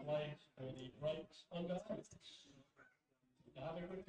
lights or the brakes under oath. Have a good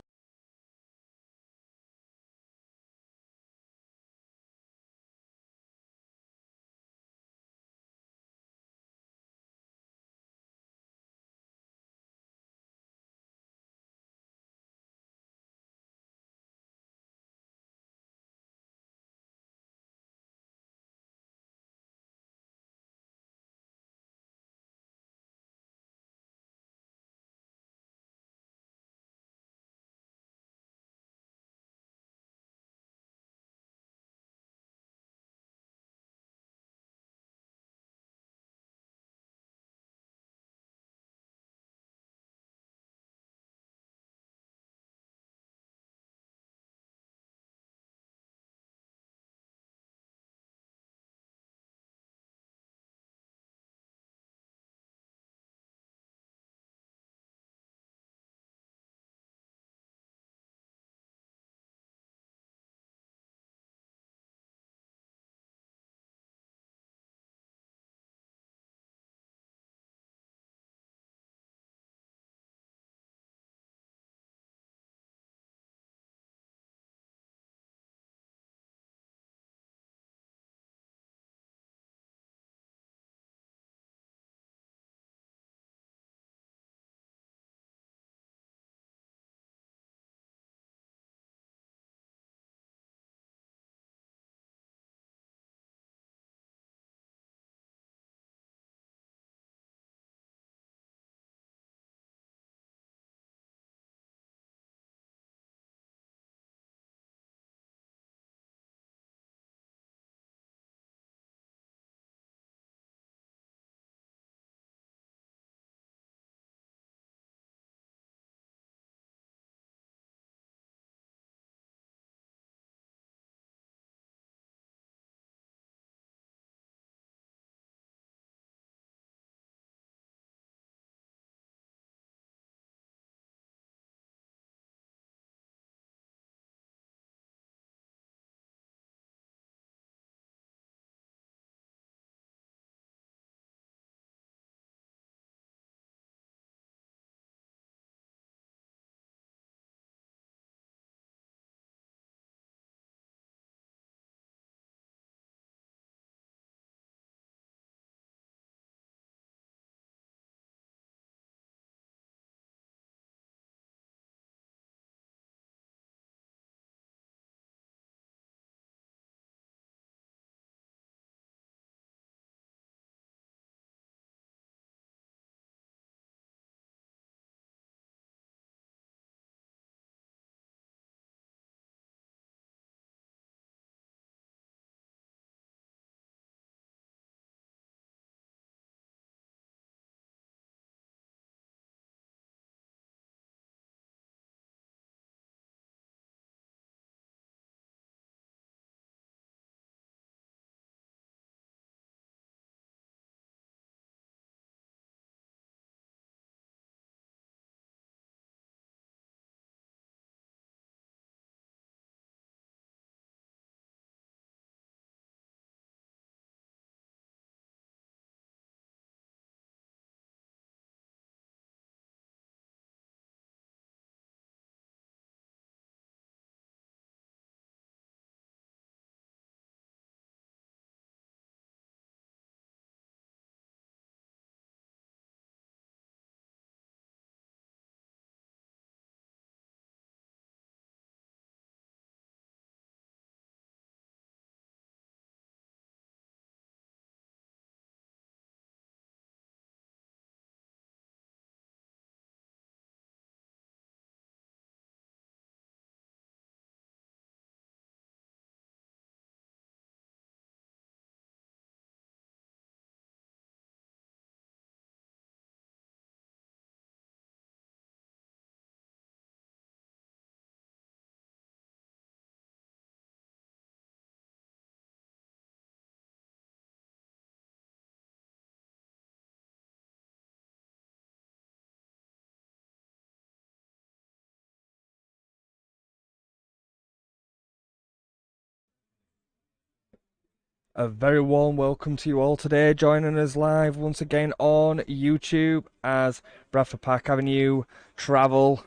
A very warm welcome to you all today, joining us live once again on YouTube as Bradford Park Avenue travel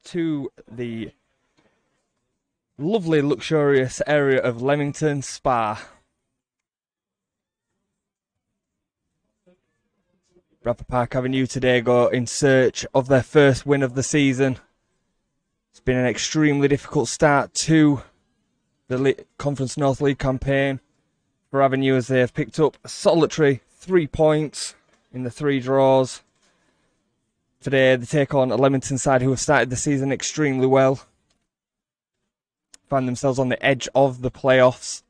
to the lovely luxurious area of Leamington Spa. Bradford Park Avenue today go in search of their first win of the season. It's been an extremely difficult start to the Conference North League campaign for Avenue, as they have picked up a solitary 3 points in the 3 draws. Today they take on a Leamington side who have started the season extremely well. Find themselves on the edge of the playoffs.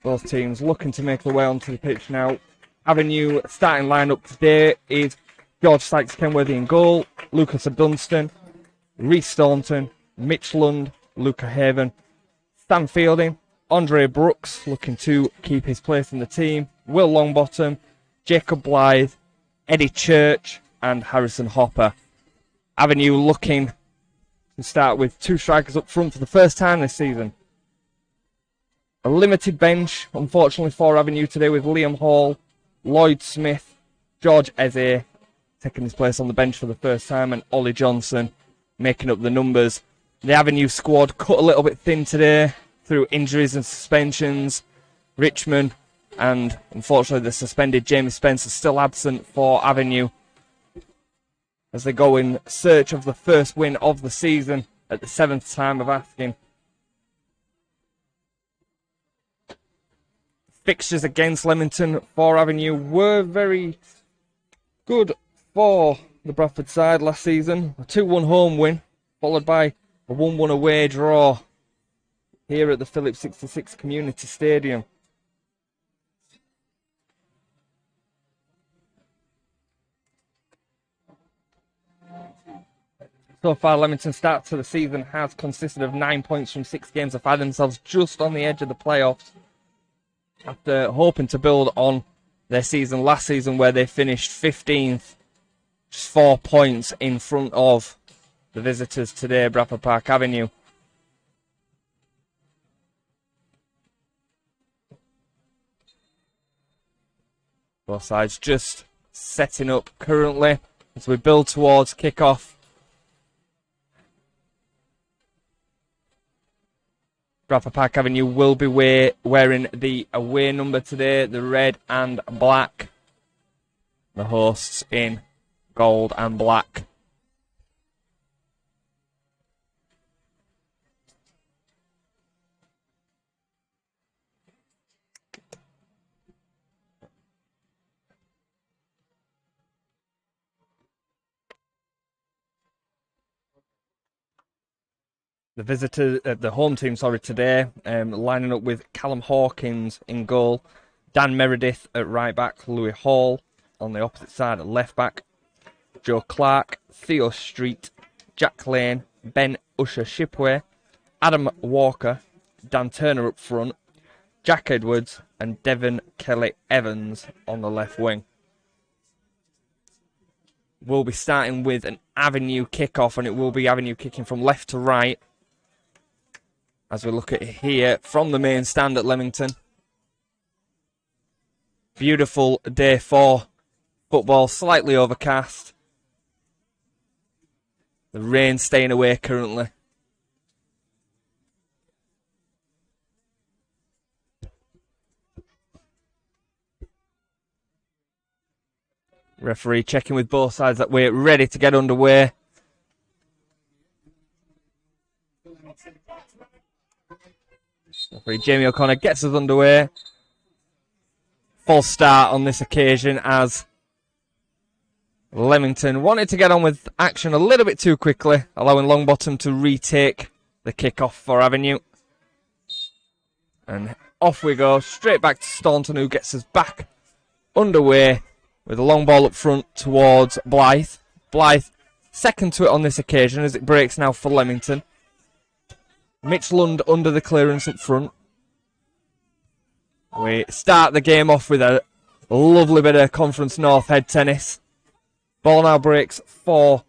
Both teams looking to make their way onto the pitch now. Avenue starting lineup today is George Sykes-Kenworthy in goal, Lucas Dunstan, Reece Staunton, Mitch Lund, Luca Haven, Stan Fielding, Andre Brooks looking to keep his place in the team, Will Longbottom, Jacob Blythe, Eddie Church and Harrison Hopper. Avenue looking to start with 2 strikers up front for the first time this season. A limited bench, unfortunately, for Avenue today, with Liam Hall, Lloyd Smith, George Eze taking his place on the bench for the first time, and Ollie Johnson making up the numbers. The Avenue squad cut a little bit thin today through injuries and suspensions. Richmond and, unfortunately, the suspended Jamie Spencer still absent for Avenue as they go in search of the first win of the season at the 7th time of asking. Fixtures against Leamington for Avenue were very good for the Bradford side last season. A 2-1 home win, followed by a 1-1 away draw here at the Phillips 66 Community Stadium. So far, Leamington's start to the season has consisted of 9 points from 6 games. They find themselves just on the edge of the playoffs after hoping to build on their season last season, where they finished 15th, just 4 points in front of the visitors today, Bradford Park Avenue. Both sides just setting up currently as we build towards kick-off. Bradford Park Avenue will be wearing the away number today, the red and black. The hosts in gold and black. The home team, today, lining up with Callum Hawkins in goal, Dan Meredith at right back, Louis Hall on the opposite side at left back, Joe Clark, Theo Street, Jack Lane, Ben Usher Shipway, Adam Walker, Dan Turner up front, Jack Edwards and Devon Kelly Evans on the left wing. We'll be starting with an Avenue kick-off, and it will be Avenue kicking from left to right. As we look at it here from the main stand at Leamington. Beautiful day for football, slightly overcast. The rain staying away currently. Referee checking with both sides that we're ready to get underway. Referee Jamie O'Connor gets us underway. False start on this occasion as Leamington wanted to get on with action a little bit too quickly, allowing Longbottom to retake the kick-off for Avenue. And off we go, straight back to Staunton, who gets us back underway with a long ball up front towards Blythe. Blythe second to it on this occasion as it breaks now for Leamington. Mitch Lund under the clearance up front. We start the game off with a lovely bit of Conference North head tennis. Ball now breaks for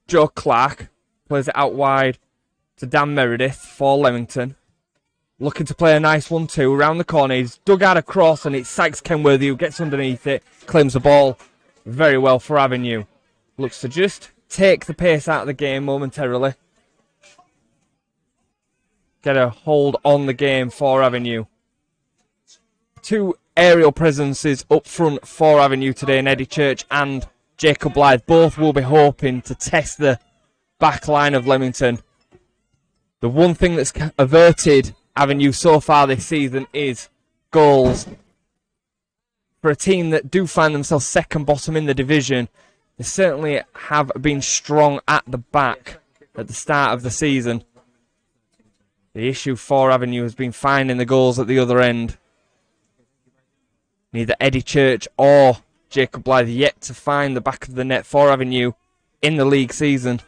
Joe Clark. Plays it out wide to Dan Meredith for Leamington. looking to play a nice 1-2 around the corner. He's dug out a cross, and it's Sykes Kenworthy who gets underneath it, claims the ball very well for Avenue. Looks to just take the pace out of the game momentarily. Get a hold on the game for Avenue. Two aerial presences up front for Avenue today in Eddie Church and Jacob Blythe. Both will be hoping to test the back line of Leamington. The one thing that's averted Avenue so far this season is goals. For a team that do find themselves second bottom in the division, they certainly have been strong at the back at the start of the season. The issue for Avenue has been finding the goals at the other end. Neither Eddie Church or Jacob Blythe yet to find the back of the net for Avenue in the league season.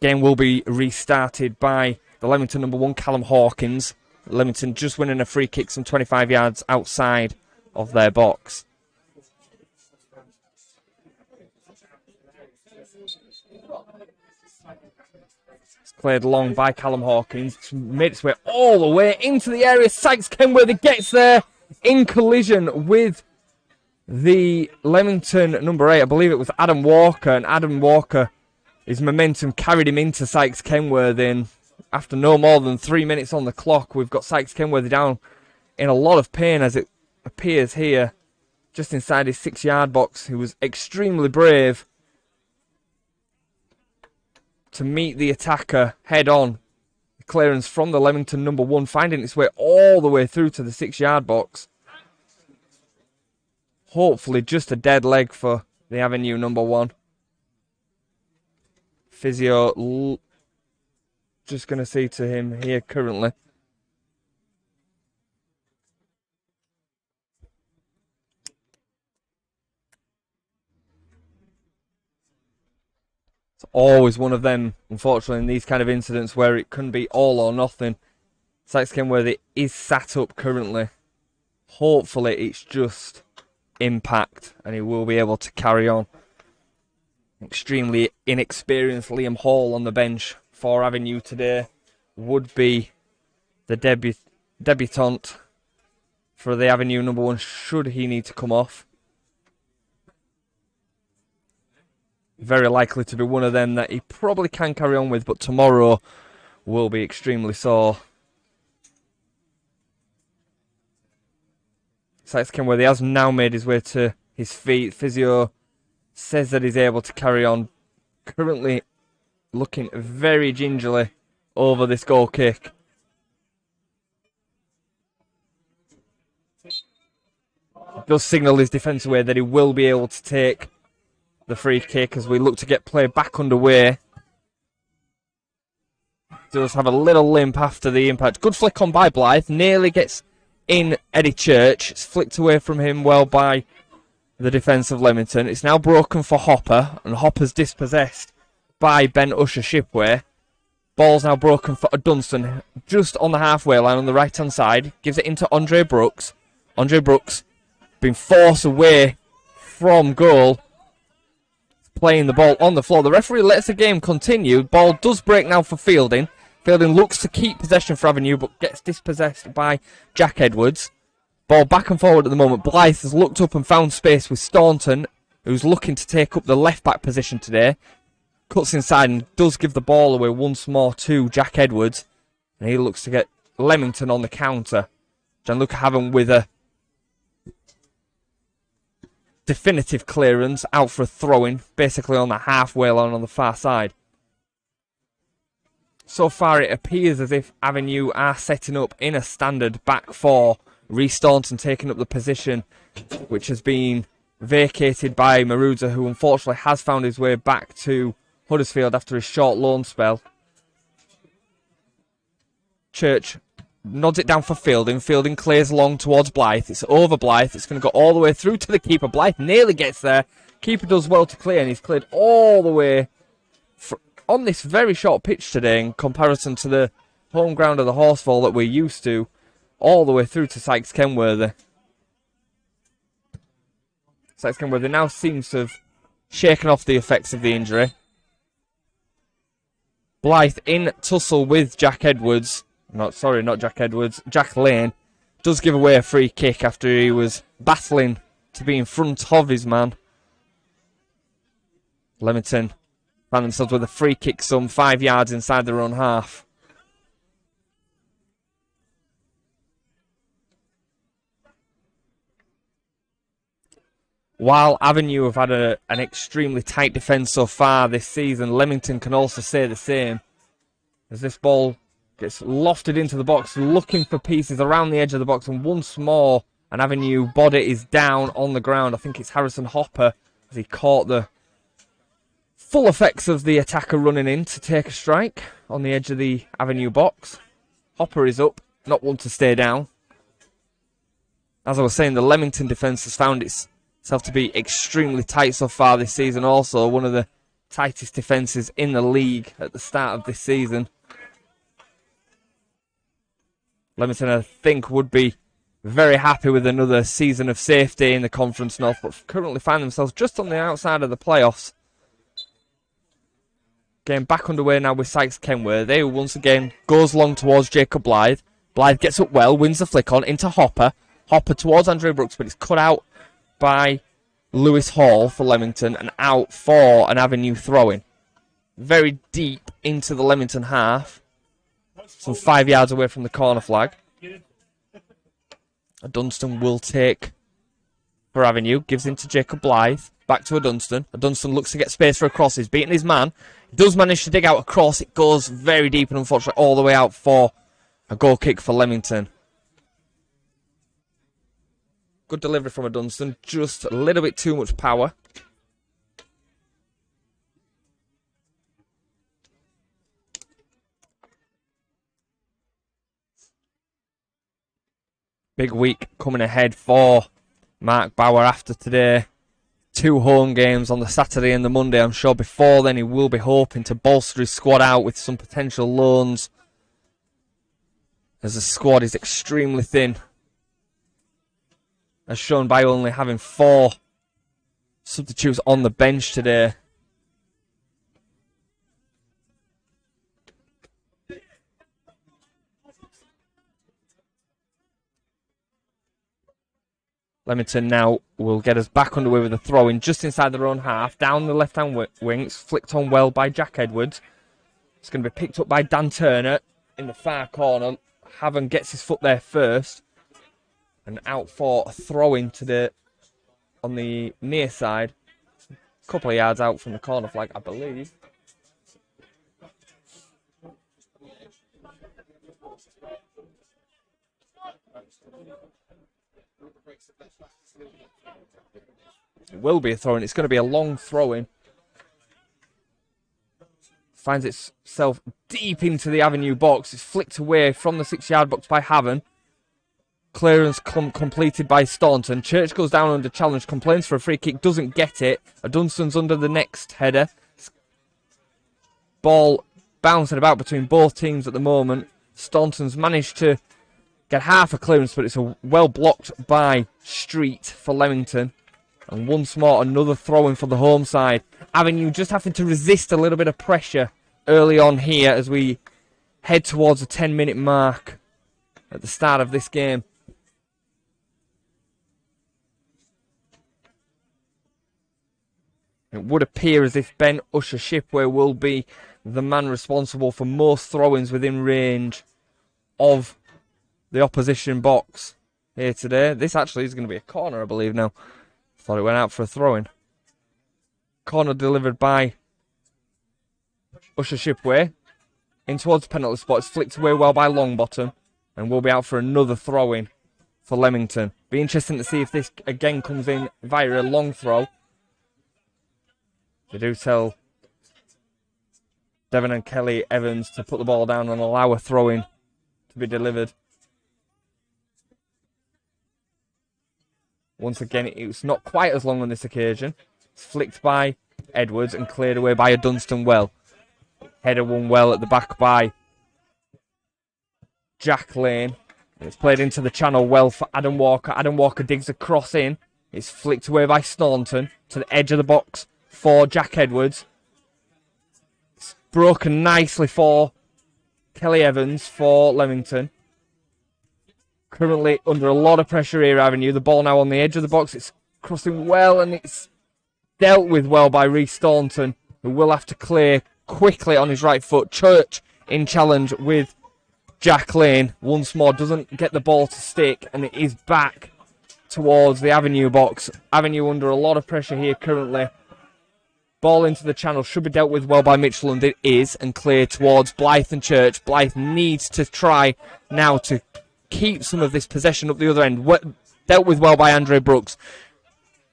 Game will be restarted by the Leamington number 1, Callum Hawkins. Leamington just winning a free kick some 25 yards outside of their box. It's cleared long by Callum Hawkins. It's made its way all the way into the area. Sykes Kenworthy gets there in collision with the Leamington number 8. I believe it was Adam Walker, and Adam Walker, his momentum carried him into Sykes Kenworthy, and after no more than 3 minutes on the clock, we've got Sykes Kenworthy down in a lot of pain, as it appears here, just inside his 6-yard box. He was extremely brave to meet the attacker head on. The clearance from the Leamington number 1, finding its way all the way through to the 6-yard box. Hopefully just a dead leg for the Avenue number 1. Physio, just going to see to him here currently. It's always one of them, unfortunately, in these kind of incidents where it can be all or nothing. Sykes Kenworthy is sat up currently. Hopefully it's just impact and he will be able to carry on. Extremely inexperienced Liam Hall on the bench for Avenue today would be the debutant for the Avenue number 1 should he need to come off. Very likely to be one of them that he probably can carry on with, but tomorrow will be extremely sore. Sykes Kenworthy has now made his way to his feet. Physio says that he's able to carry on. Currently looking very gingerly over this goal kick. Does signal his defence away that he will be able to take the free kick as we look to get play back underway. Does have a little limp after the impact. Good flick on by Blythe. Nearly gets in Eddie Church. It's flicked away from him well by the defence of Leamington. It's now broken for Hopper, and Hopper's dispossessed by Ben Usher Shipway. Ball's now broken for Dunstan, just on the halfway line on the right-hand side. Gives it into Andre Brooks. Andre Brooks being forced away from goal. Playing the ball on the floor. The referee lets the game continue. Ball does break now for Fielding. Fielding looks to keep possession for Avenue, but gets dispossessed by Jack Edwards. Ball back and forward at the moment. Blythe has looked up and found space with Staunton, who's looking to take up the left-back position today. Cuts inside and does give the ball away once more to Jack Edwards. And he looks to get Leamington on the counter. Gianluca Haven with a definitive clearance out for a throw-in, basically on the halfway line on the far side. So far it appears as if Avenue are setting up in a standard back four. Reece Staunton taking up the position which has been vacated by Maruza, who unfortunately has found his way back to Huddersfield after his short loan spell. Church nods it down for Fielding. Fielding clears long towards Blythe. It's over Blythe. It's going to go all the way through to the keeper. Blythe nearly gets there. Keeper does well to clear, and he's cleared all the way on this very short pitch today in comparison to the home ground of the Horsefall that we're used to, all the way through to Sykes Kenworthy. Sykes Kenworthy now seems to have shaken off the effects of the injury. Blythe in tussle with Jack Edwards. Not Jack Edwards. Jack Lane does give away a free kick after he was battling to be in front of his man. Leamington found themselves with a free kick some 5 yards inside their own half. While Avenue have had an extremely tight defence so far this season, Leamington can also say the same. As this ball gets lofted into the box, looking for pieces around the edge of the box, and once more, an Avenue body is down on the ground. I think it's Harrison Hopper as he caught the full effects of the attacker running in to take a strike on the edge of the Avenue box. Hopper is up, not one to stay down. As I was saying, the Leamington defence has found itself to be extremely tight so far this season. Also, one of the tightest defences in the league at the start of this season. Leamington, I think, would be very happy with another season of safety in the Conference North, but currently find themselves just on the outside of the playoffs. Getting back underway now with Sykes Kenworthy, who once again goes long towards Jacob Blythe. Blythe gets up well, wins the flick on into Hopper. Hopper towards Andrew Brooks, but it's cut out by Lewis Hall for Leamington and out for an Avenue throw-in. Very deep into the Leamington half. Some 5 yards away from the corner flag. Dunstan will take for Avenue. Gives in to Jacob Blythe. Back to Dunstan. Dunstan looks to get space for a cross. He's beating his man. He does manage to dig out a cross. It goes very deep and unfortunately all the way out for a goal kick for Leamington. Good delivery from Dunstan. Just a little bit too much power. Big week coming ahead for Mark Bauer after today. 2 home games on the Saturday and the Monday. I'm sure before then he will be hoping to bolster his squad out with some potential loans, as the squad is extremely thin, as shown by only having 4 substitutes on the bench today. Leamington now will get us back underway with a throw-in just inside their own half, down the left-hand wing. It's flicked on well by Jack Edwards. It's going to be picked up by Dan Turner in the far corner. Haven gets his foot there first, and out for a throw-in on the near side. A couple of yards out from the corner flag, I believe. It will be a throw-in. It's going to be a long throw-in. Finds itself deep into the Avenue box. It's flicked away from the 6-yard box by Haven. Clearance completed by Staunton. Church goes down under challenge, complains for a free kick, doesn't get it. Dunstan's under the next header. Ball bouncing about between both teams at the moment. Staunton's managed to get half a clearance, but it's well blocked by Street for Leamington. And once more, another throw-in for the home side. Avenue just having to resist a little bit of pressure early on here as we head towards the 10-minute mark at the start of this game. It would appear as if Ben Usher Shipway will be the man responsible for most throw-ins within range of the opposition box here today. This actually is going to be a corner, I believe now. Thought it went out for a throw-in. Corner delivered by Usher Shipway. In towards the penalty spot. It's flicked away well by Longbottom. And we'll be out for another throw-in for Leamington. Be interesting to see if this again comes in via a long throw. They do tell Devon and Kelly Evans to put the ball down and allow a throw-in to be delivered. Once again, it was not quite as long on this occasion. It's flicked by Edwards and cleared away by a Dunstan well. Header won well at the back by Jack Lane. It's played into the channel well for Adam Walker. Adam Walker digs a cross in. It's flicked away by Staunton to the edge of the box for Jack Edwards. It's Broken nicely for Kelly Evans for Leamington. Currently under a lot of pressure here, Avenue. The ball now on the edge of the box. It's crossing well, and it's dealt with well by Reece Staunton, who will have to clear quickly on his right foot. Church in challenge with Jack Lane. Once more, doesn't get the ball to stick, and it is back towards the Avenue box. Avenue under a lot of pressure here currently. Ball into the channel, should be dealt with well by Mitchell, it is, and cleared towards Blythe and Church. Blythe needs to try now to keep some of this possession up the other end. Dealt with well by Andre Brooks.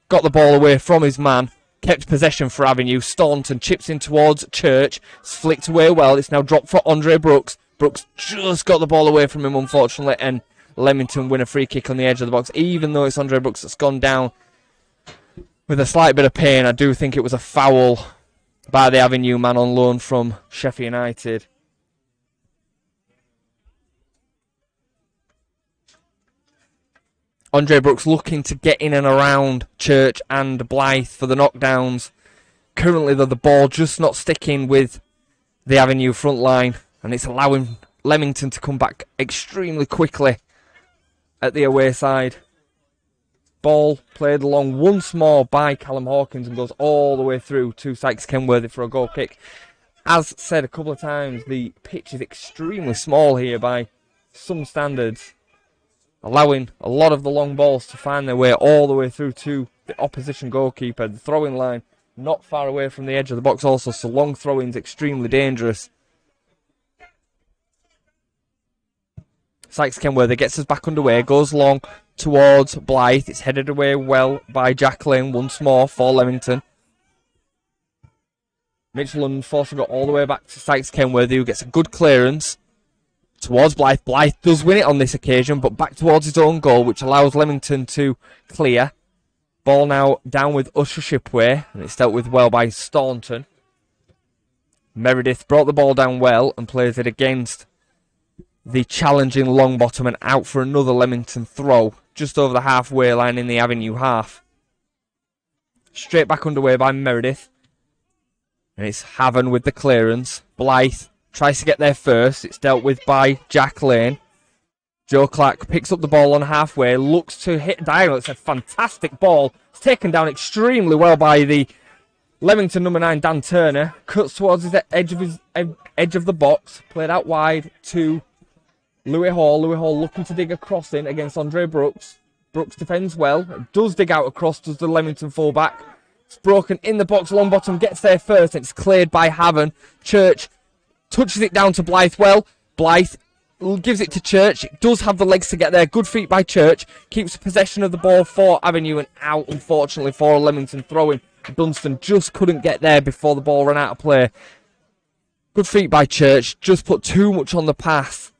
Got the ball away from his man. Kept possession for Avenue. Staunton chips in towards Church. It's flicked away well. It's now dropped for Andre Brooks. Brooks just got the ball away from him, unfortunately, and Leamington win a free kick on the edge of the box. Even though it's Andre Brooks that's gone down with a slight bit of pain, I do think it was a foul by the Avenue man on loan from Sheffield United. Andre Brooks looking to get in and around Church and Blythe for the knockdowns. Currently, though, the ball just not sticking with the Avenue front line, and it's allowing Leamington to come back extremely quickly at the away side. Ball played along once more by Callum Hawkins and goes all the way through to Sykes Kenworthy for a goal kick. As said a couple of times, the pitch is extremely small here by some standards, allowing a lot of the long balls to find their way all the way through to the opposition goalkeeper. The throwing line not far away from the edge of the box also, so long throwing is extremely dangerous. Sykes Kenworthy gets us back underway, goes long towards Blythe. It's headed away well by Jack Lane once more for Leamington. Mitchell unfortunately got all the way back to Sykes Kenworthy, who gets a good clearance towards Blythe. Blythe does win it on this occasion, but back towards his own goal, which allows Leamington to clear. Ball now down with Usher Shipway, and it's dealt with well by Staunton. Meredith brought the ball down well and plays it against the challenging Longbottom and out for another Leamington throw, just over the halfway line in the Avenue half. Straight back underway by Meredith. And it's Haven with the clearance. Blythe tries to get there first. It's dealt with by Jack Lane. Joe Clark picks up the ball on halfway, looks to hit diagonal. It's a fantastic ball. It's taken down extremely well by the Leamington number 9, Dan Turner. Cuts towards his edge of the box. Played out wide to Louis Hall. Louis Hall looking to dig a cross in against Andre Brooks. Brooks defends well. Does dig out across, does the Leamington fullback. It's broken in the box. Longbottom gets there first. And it's cleared by Haven. Church touches it down to Blythe well. Blythe gives it to Church. It does have the legs to get there. Good feet by Church. Keeps possession of the ball for Avenue and out, unfortunately, for Leamington throwing. Dunstan just couldn't get there before the ball ran out of play. Good feet by Church. Just put too much on the path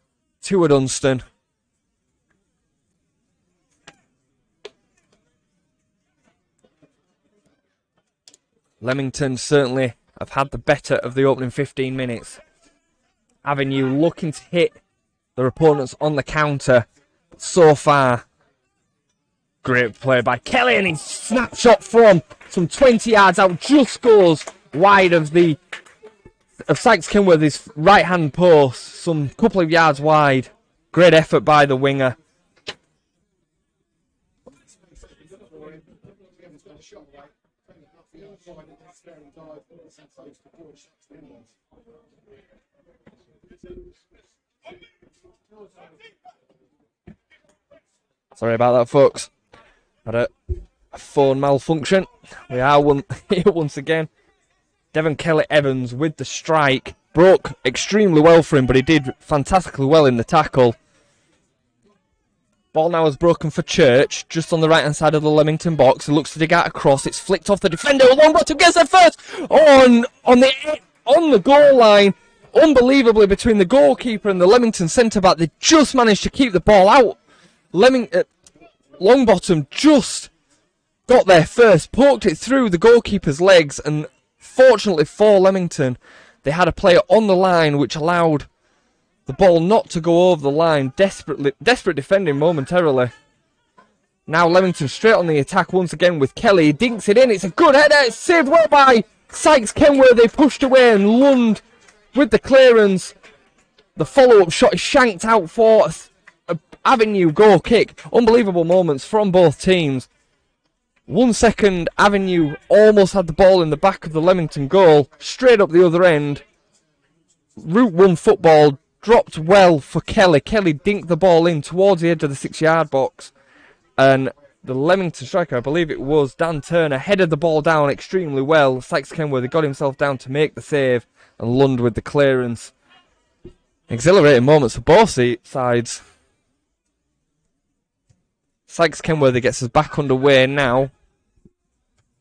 to a Dunstan. Leamington certainly have had the better of the opening 15 minutes. Avenue looking to hit their opponents on the counter. But so far, great play by Kelly, and his snapshot from some 20 yards out just goes wide of Sykes Kenworthy's right-hand post, some couple of yards wide. Great effort by the winger. Sorry about that, folks. Had a phone malfunction. We are here once again. Devon Kelly Evans with the strike. Broke extremely well for him, but he did fantastically well in the tackle. Ball now is broken for Church, just on the right-hand side of the Leamington box. He looks to dig out across. It's flicked off the defender. Longbottom gets there first on the goal line. Unbelievably, between the goalkeeper and the Leamington centre-back, they just managed to keep the ball out. Longbottom just got there first, poked it through the goalkeeper's legs, and fortunately for Leamington, they had a player on the line which allowed the ball not to go over the line. Desperate defending momentarily. Now Leamington straight on the attack once again with Kelly. He dinks it in. It's a good header. It's saved well by Sykes Kenworthy. Pushed away and lunged with the clearance. The follow-up shot is shanked out for a Avenue goal kick. Unbelievable moments from both teams. 1 second, Avenue almost had the ball in the back of the Leamington goal. Straight up the other end. Route 1 football dropped well for Kelly. Kelly dinked the ball in towards the edge of the 6-yard box. And the Leamington striker, I believe it was Dan Turner, headed the ball down extremely well. Sykes Kenworthy got himself down to make the save. And Lund with the clearance. Exhilarating moments for both sides. Sykes Kenworthy gets us back underway now.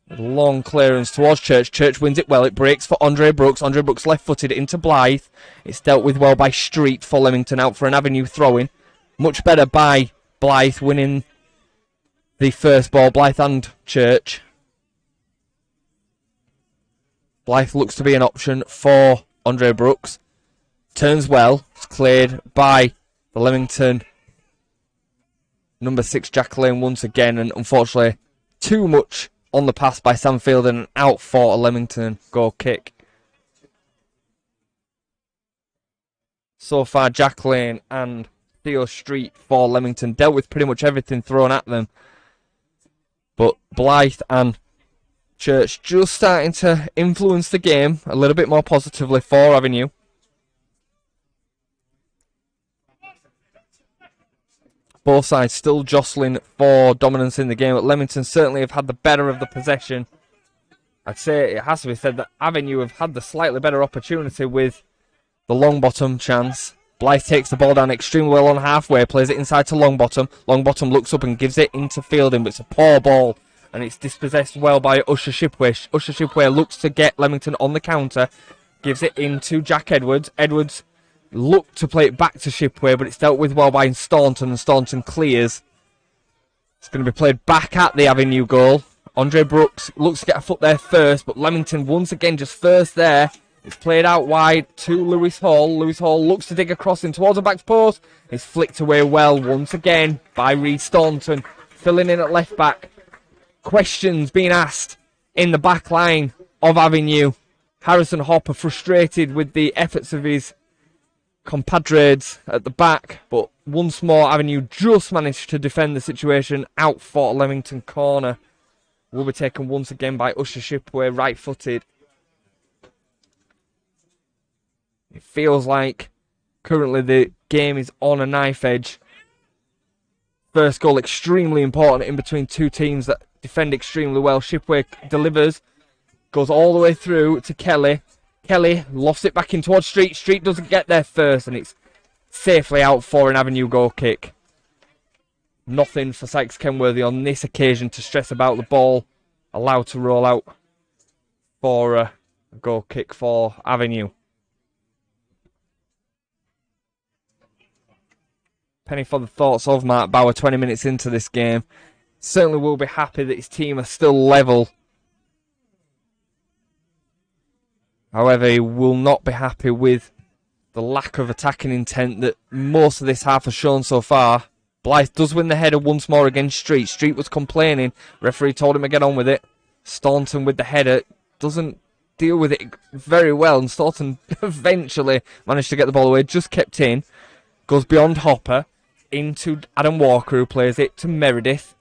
Long clearance towards Church. Church wins it well. It breaks for Andre Brooks. Andre Brooks left-footed into Blythe. It's dealt with well by Street for Leamington, out for an Avenue throw-in. Much better by Blythe, winning the first ball. Blythe and Church. Blythe looks to be an option for Andre Brooks. Turns well. It's cleared by the Leamington number 6 Jacqueline once again, and unfortunately too much on the pass by Sam Field and out for a Leamington goal kick. So far, Jacqueline and Theo Street for Leamington dealt with pretty much everything thrown at them. But Blythe and Church just starting to influence the game a little bit more positively for Avenue. Both sides still jostling for dominance in the game, but Leamington certainly have had the better of the possession. I'd say it has to be said that Avenue have had the slightly better opportunity with the Longbottom chance. Blythe takes the ball down extremely well on halfway, plays it inside to Longbottom. Longbottom looks up and gives it into Fielding, but it's a poor ball, and it's dispossessed well by Usher Shipway. Usher Shipway looks to get Leamington on the counter, gives it into Jack Edwards. Edwards look to play it back to Shipway, but it's dealt with well by Staunton, and Staunton clears. It's going to be played back at the Avenue goal. Andre Brooks looks to get a foot there first, but Leamington once again just first there. It's played out wide to Lewis Hall. Lewis Hall looks to dig a cross in towards the back post. It's flicked away well once again by Reed Staunton, filling in at left back. Questions being asked in the back line of Avenue. Harrison Hopper frustrated with the efforts of his compadres at the back, but once more Avenue just managed to defend the situation. Out for Leamington corner will be taken once again by Usher Shipway, right-footed. It feels like currently the game is on a knife edge. First goal extremely important in between two teams that defend extremely well. Shipway delivers, goes all the way through to Kelly. Kelly lofts it back in towards Street. Street doesn't get there first, and it's safely out for an Avenue goal kick. Nothing for Sykes Kenworthy on this occasion to stress about. The ball allowed to roll out for a goal kick for Avenue. Penny for the thoughts of Mark Bauer 20 minutes into this game. Certainly will be happy that his team are still level. However, he will not be happy with the lack of attacking intent that most of this half has shown so far. Blythe does win the header once more against Street. Street was complaining. Referee told him to get on with it. Staunton with the header doesn't deal with it very well, and Staunton eventually managed to get the ball away. Just kept in. Goes beyond Hopper into Adam Walker, who plays it to Meredith.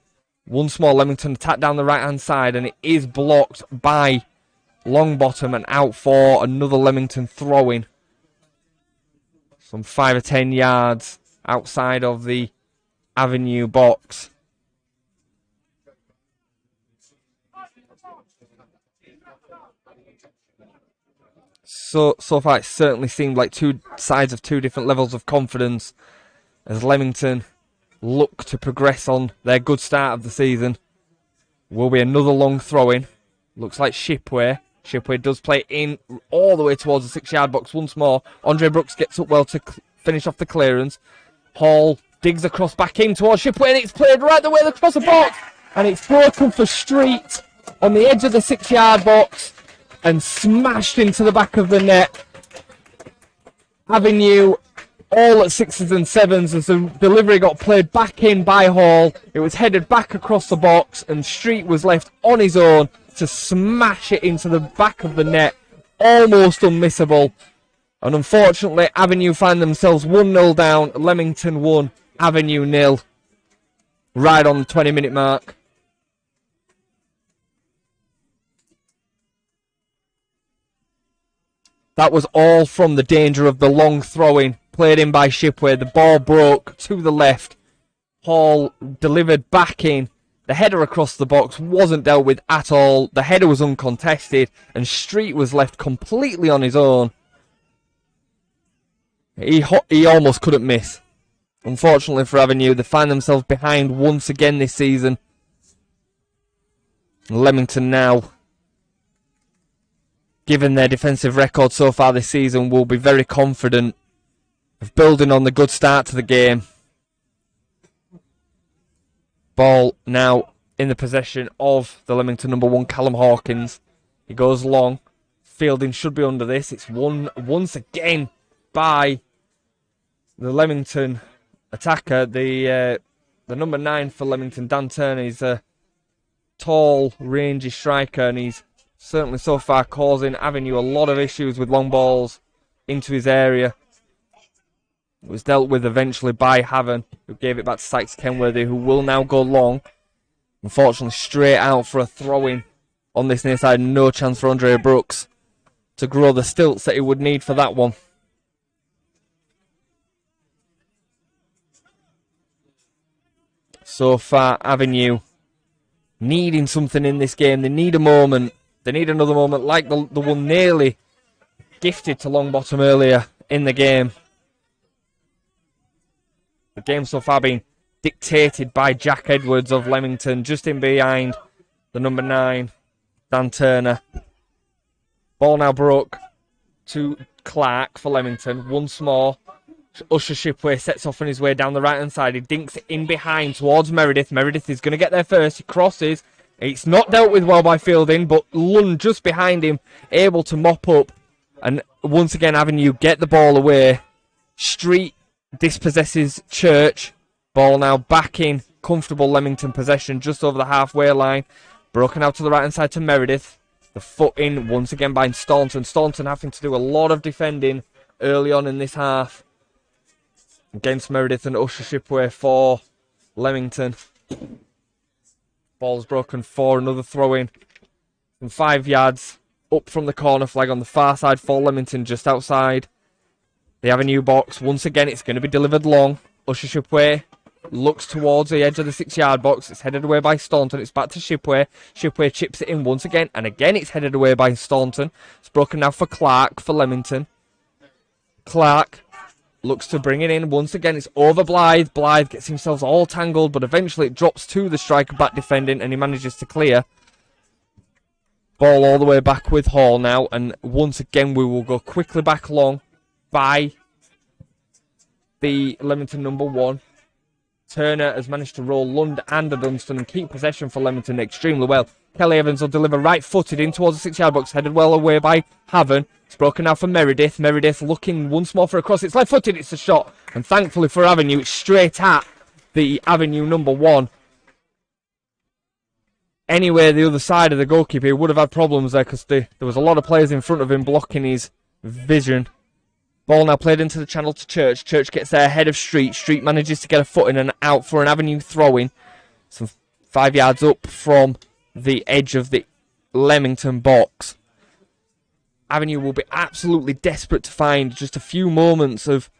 Once more, Leamington attack down the right-hand side, and it is blocked by Longbottom and out for another Leamington throw-in. Some 5 or 10 yards outside of the Avenue box. So far it certainly seemed like two sides of two different levels of confidence as Leamington look to progress on their good start of the season. Will be another long throw-in. Looks like Shipway. Shipway does play in all the way towards the 6-yard box once more. Andre Brooks gets up well to finish off the clearance. Hall digs across back in towards Shipway, and it's played right the way across the box. And it's broken for Street on the edge of the 6-yard box and smashed into the back of the net. Avenue all at 6s and 7s as the delivery got played back in by Hall. It was headed back across the box, and Street was left on his own to smash it into the back of the net. Almost unmissable. And unfortunately, Avenue find themselves 1-0 down. Leamington 1, Avenue 0. Right on the 20-minute mark. That was all from the danger of the long throw-in. Played in by Shipway. The ball broke to the left. Hall delivered back in. The header across the box wasn't dealt with at all. The header was uncontested. And Street was left completely on his own. He almost couldn't miss. Unfortunately for Avenue, they find themselves behind once again this season. Leamington now, given their defensive record so far this season, will be very confident of building on the good start to the game. Ball now in the possession of the Leamington number 1, Callum Hawkins. He goes long. Fielding should be under this. It's won once again by the Leamington attacker. The number 9 for Leamington, Dan Turner, is a tall, rangy striker, and he's certainly so far causing Avenue a lot of issues with long balls into his area. It was dealt with eventually by Haven, who gave it back to Sykes Kenworthy, who will now go long. Unfortunately, straight out for a throw-in on this near side. No chance for Andre Brooks to grow the stilts that he would need for that one. So far, Avenue needing something in this game. They need a moment. They need another moment like the one nearly gifted to Longbottom earlier in the game. The game so far being dictated by Jack Edwards of Leamington, just in behind the number 9, Dan Turner. Ball now broke to Clark for Leamington. Once more, Usher Shipway sets off on his way down the right-hand side. He dinks it in behind towards Meredith. Meredith is going to get there first. He crosses. It's not dealt with well by Fielding, but Lund just behind him, able to mop up. And once again, Avenue get the ball away. Street dispossesses Church. Ball now back in comfortable Leamington possession just over the halfway line. Broken out to the right-hand side to Meredith. The foot in once again by Staunton. Staunton having to do a lot of defending early on in this half against Meredith and Usher Shipway for Leamington. Ball's broken for another throw-in from 5 yards up from the corner flag on the far side for Leamington, just outside the Avenue box. Once again, it's going to be delivered long. Usher Shipway looks towards the edge of the 6-yard box. It's headed away by Staunton. It's back to Shipway. Shipway chips it in once again, and again it's headed away by Staunton. It's broken now for Clark for Leamington. Clark looks to bring it in. Once again, it's over Blythe. Blythe gets himself all tangled, but eventually it drops to the striker back defending, and he manages to clear. Ball all the way back with Hall now, and once again we will go quickly back long by the Leamington number 1. Turner has managed to roll Lund and Dunstan and keep possession for Leamington extremely well. Kelly Evans will deliver right-footed in towards the 6-yard box, headed well away by Haven. It's broken now for Meredith. Meredith looking once more for a cross. It's left-footed, it's a shot. And thankfully for Avenue, it's straight at the Avenue number 1. Anyway, the other side of the goalkeeper, he would have had problems there because there was a lot of players in front of him blocking his vision. Ball now played into the channel to Church. Church gets there ahead of Street. Street manages to get a foot in and out for an Avenue throw-in. Some 5 yards up from the edge of the Leamington box. Avenue will be absolutely desperate to find just a few moments of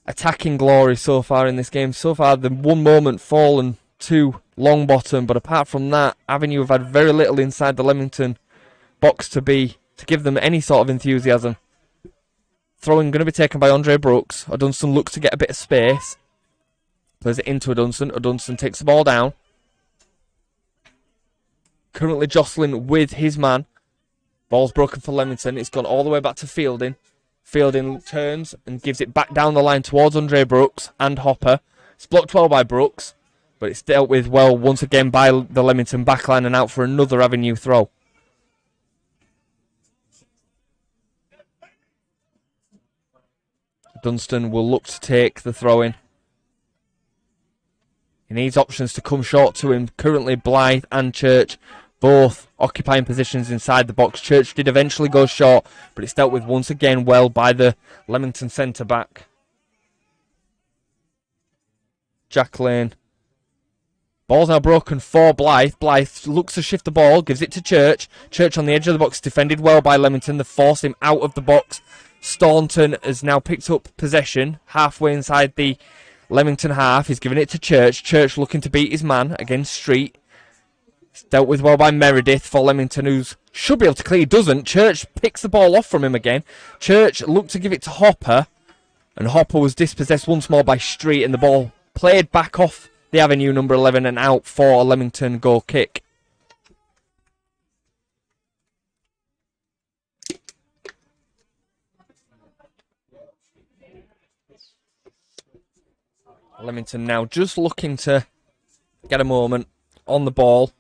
attacking glory so far in this game. So far, the one moment fallen to Longbottom, but apart from that, Avenue have had very little inside the Leamington box to give them any sort of enthusiasm. Throwing going to be taken by Andre Brooks. Dunstan looks to get a bit of space. Plays it into Dunstan. Dunstan takes the ball down. Currently jostling with his man. Ball's broken for Leamington. It's gone all the way back to Fielding. Fielding turns and gives it back down the line towards Andre Brooks and Hopper. It's blocked well by Brooks, but it's dealt with well once again by the Leamington backline and out for another Avenue throw. Dunstan will look to take the throw in. He needs options to come short to him. Currently Blythe and Church both occupying positions inside the box. Church did eventually go short, but it's dealt with once again well by the Leamington centre-back. Jack Lane. Ball's now broken for Blythe. Blythe looks to shift the ball, gives it to Church. Church on the edge of the box, defended well by Leamington. They force him out of the box. Staunton has now picked up possession halfway inside the Leamington half. He's giving it to Church. Church looking to beat his man against Street. It's dealt with well by Meredith for Leamington, who should be able to clear. He doesn't. Church picks the ball off from him again. Church looked to give it to Hopper, and Hopper was dispossessed once more by Street, and the ball played back off the avenue, number 11, and out for a Leamington goal kick. Leamington now just looking to get a moment on the ball.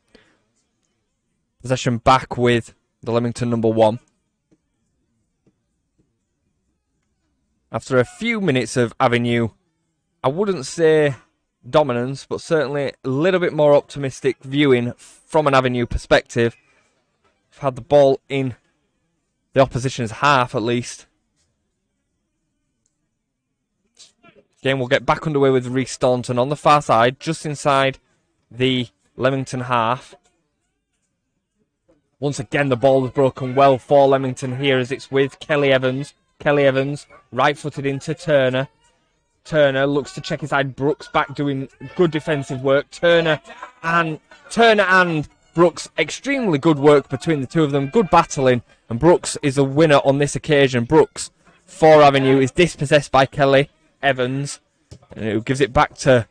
Possession back with the Leamington number 1. After a few minutes of avenue, I wouldn't say dominance, but certainly a little bit more optimistic viewing from an avenue perspective. We've had the ball in the opposition's half at least. Game will get back underway with Reece Staunton on the far side, just inside the Leamington half. Once again, the ball was broken well for Leamington here as it's with Kelly Evans. Kelly Evans, right-footed into Turner. Turner looks to check inside. Brooks back doing good defensive work. Turner and Brooks, extremely good work between the two of them. Good battling, and Brooks is a winner on this occasion. Brooks, for Avenue, is dispossessed by Kelly Evans, and it gives it back to...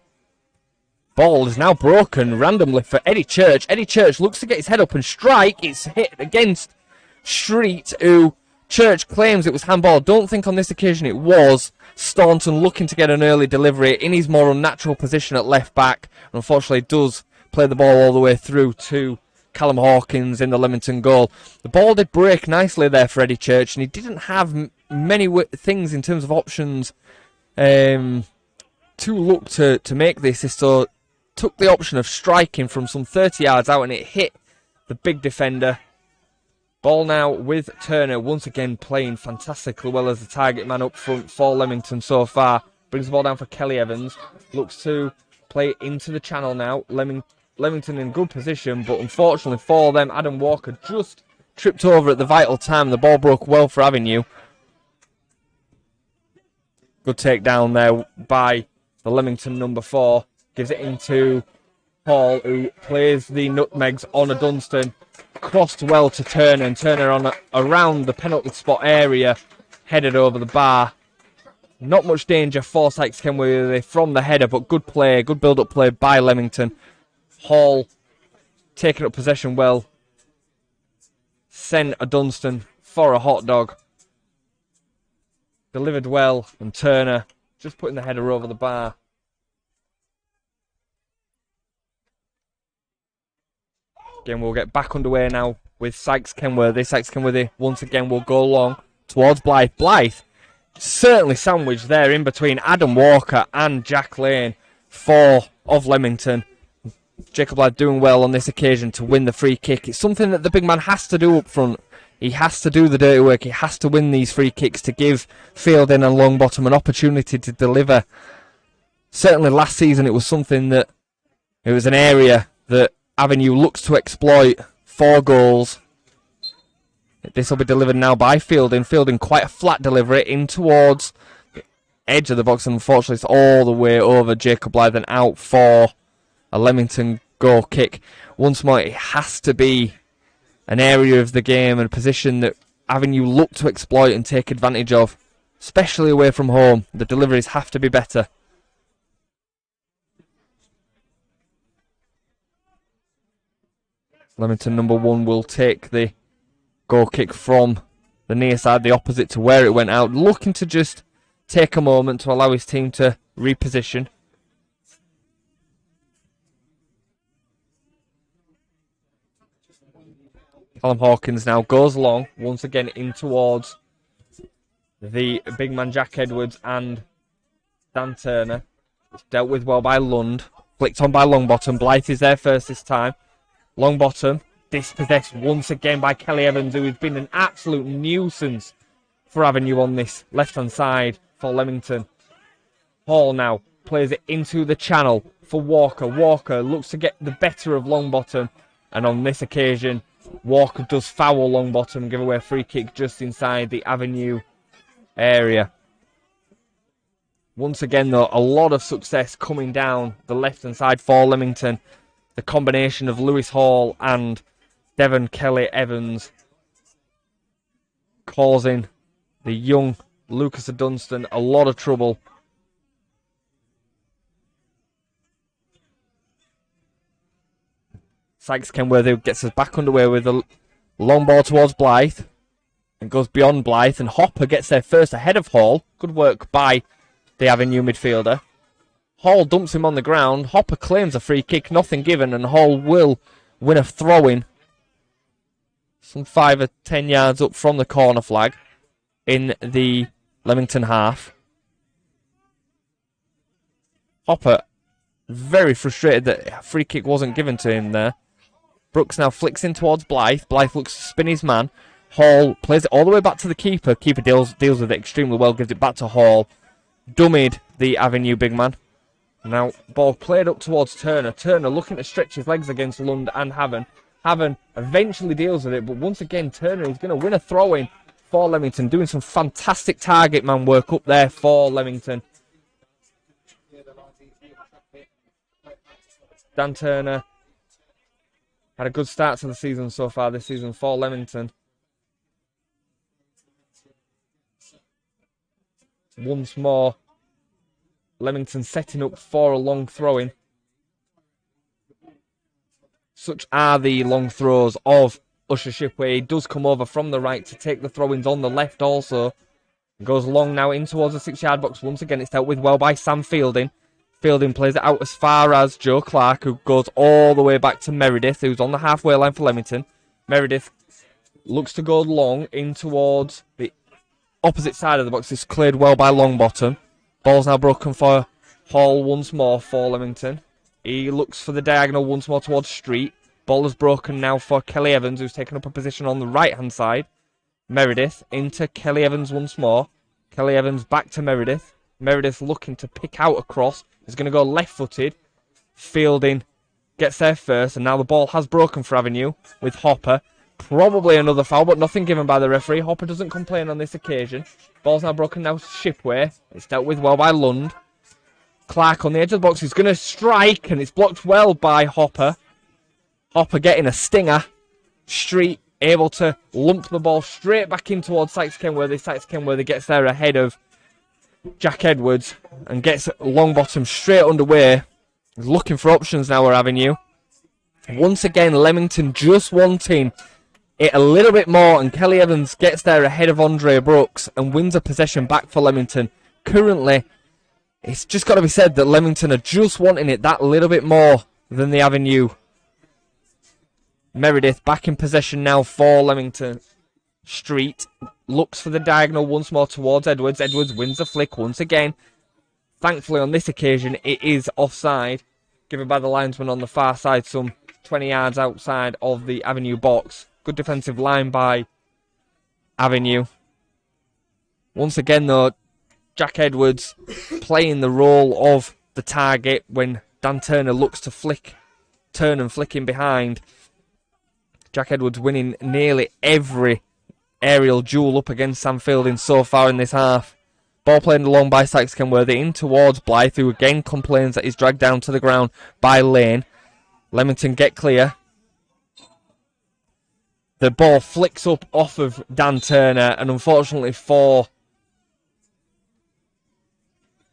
Ball is now broken randomly for Eddie Church. Eddie Church looks to get his head up and strike. It's hit against Street, who Church claims it was handball. Don't think on this occasion it was. Staunton looking to get an early delivery in his more unnatural position at left back. Unfortunately, does play the ball all the way through to Callum Hawkins in the Leamington goal. The ball did break nicely there for Eddie Church, and he didn't have many things in terms of options to look to make this. So took the option of striking from some 30 yards out, and it hit the big defender. Ball now with Turner, once again playing fantastically well as the target man up front for Leamington so far. Brings the ball down for Kelly Evans. Looks to play into the channel now. Leamington in good position, but unfortunately for them, Adam Walker just tripped over at the vital time. The ball broke well for Avenue. Good takedown there by the Leamington number 4. Gives it into Paul, who plays the nutmegs on a Dunstan. Crossed well to Turner, and Turner on around the penalty spot area, headed over the bar. Not much danger for Sykes Kenworthy from the header, but good play, good build-up play by Leamington. Hall taking up possession well. Sent a Dunstan for a hot dog. Delivered well, and Turner just putting the header over the bar. Again, we'll get back underway now with Sykes Kenworthy. Sykes Kenworthy once again will go long towards Blythe. Blythe certainly sandwiched there in between Adam Walker and Jack Lane of Leamington. Jacob Blythe doing well on this occasion to win the free kick. It's something that the big man has to do up front. He has to do the dirty work. He has to win these free kicks to give Fielding and Longbottom an opportunity to deliver. Certainly last season it was something that, it was an area that Avenue looks to exploit. 4 goals. This will be delivered now by Fielding. Fielding quite a flat delivery in towards the edge of the box. And unfortunately, it's all the way over Jacob Blythe and out for a Leamington goal kick. Once more, it has to be an area of the game and a position that Avenue look to exploit and take advantage of, especially away from home. The deliveries have to be better. Leamington number 1 will take the goal kick from the near side, the opposite to where it went out, looking to just take a moment to allow his team to reposition. Callum Hawkins now goes long, once again in towards the big man Jack Edwards and Dan Turner. It's dealt with well by Lund, flicked on by Longbottom. Blythe is there first this time. Longbottom dispossessed once again by Kelly Evans, who has been an absolute nuisance for Avenue on this left-hand side for Leamington. Hall now plays it into the channel for Walker. Walker looks to get the better of Longbottom, and on this occasion, Walker does foul Longbottom and give away a free kick just inside the Avenue area. Once again, though, a lot of success coming down the left-hand side for Leamington. The combination of Lewis Hall and Devon Kelly Evans causing the young Lucas Dunstan a lot of trouble. Sykes Kenworthy gets us back underway with a long ball towards Blythe and goes beyond Blythe, and Hopper gets there first ahead of Hall. Good work by the Avenue midfielder. Hall dumps him on the ground. Hopper claims a free kick, nothing given, and Hall will win a throw-in some 5 or 10 yards up from the corner flag in the Leamington half. Hopper very frustrated that a free kick wasn't given to him there. Brooks now flicks in towards Blythe. Blythe looks to spin his man. Hall plays it all the way back to the keeper. Keeper deals with it extremely well, gives it back to Hall. Dummied the Avenue big man. Now, ball played up towards Turner. Turner looking to stretch his legs against Lund and Haven. Haven eventually deals with it, but once again, Turner is going to win a throw-in for Leamington, doing some fantastic target man work up there for Leamington. Dan Turner had a good start to the season so far this season for Leamington. Once more, Leamington setting up for a long throw-in. Such are the long throws of Usher Shipway. He does come over from the right to take the throw-ins on the left also. Goes long now in towards the 6-yard box. Once again, it's dealt with well by Sam Fielding. Fielding plays it out as far as Joe Clark, who goes all the way back to Meredith, who's on the halfway line for Leamington. Meredith looks to go long in towards the opposite side of the box. It's cleared well by Longbottom. Ball's now broken for Hall once more for Leamington. He looks for the diagonal once more towards Street. Ball is broken now for Kelly Evans, who's taken up a position on the right-hand side. Meredith into Kelly Evans once more. Kelly Evans back to Meredith. Meredith looking to pick out a cross. He's going to go left-footed. Fielding gets there first, and now the ball has broken for Avenue with Hopper. Probably another foul, but nothing given by the referee. Hopper doesn't complain on this occasion. Ball's now broken now to Shipway. It's dealt with well by Lund. Clark on the edge of the box. He's going to strike, and it's blocked well by Hopper. Hopper getting a stinger. Street able to lump the ball straight back in towards Sykes Kenworthy. Sykes Kenworthy gets there ahead of Jack Edwards and gets Longbottom straight underway. He's looking for options now at Avenue. Once again, Leamington just wanting it a little bit more, and Kelly Evans gets there ahead of Andre Brooks and wins a possession back for Leamington. Currently, it's just got to be said that Leamington are just wanting it that little bit more than the Avenue. Meredith back in possession now for Leamington. Street looks for the diagonal once more towards Edwards. Edwards wins the flick once again. Thankfully, on this occasion, it is offside, given by the linesman on the far side, some 20 yards outside of the Avenue box. Good defensive line by Avenue. Once again, though, Jack Edwards playing the role of the target when Dan Turner looks to turn and flick in behind. Jack Edwards winning nearly every aerial duel up against Sam Fielding so far in this half. Ball played along by Sykes Kenworthy in towards Blythe, who again complains that he's dragged down to the ground by Lane. Leamington get clear. The ball flicks up off of Dan Turner, and unfortunately for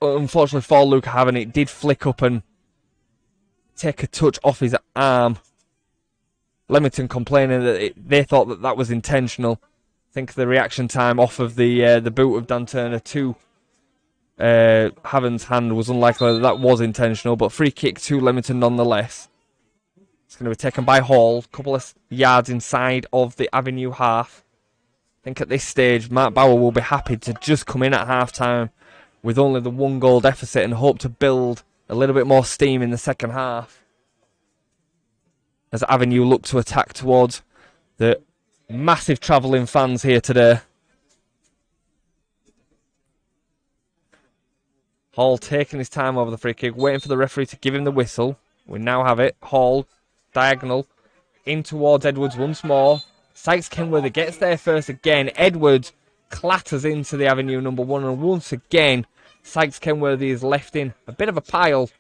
Luke Haven, it did flick up and take a touch off his arm. Leamington complaining that they thought that was intentional. I think the reaction time off of the boot of Dan Turner to Haven's hand was unlikely that was intentional, but free kick to Leamington nonetheless. It's going to be taken by Hall, a couple of yards inside of the Avenue half. I think at this stage, Mark Bauer will be happy to just come in at half-time with only the 1-goal deficit and hope to build a little bit more steam in the second half. as Avenue look to attack towards the massive travelling fans here today. Hall taking his time over the free kick, waiting for the referee to give him the whistle. We now have it. Hall, diagonal, in towards Edwards once more. Sykes Kenworthy gets there first again. Edwards clatters into the Avenue number 1, and once again, Sykes Kenworthy is left in a bit of a pile.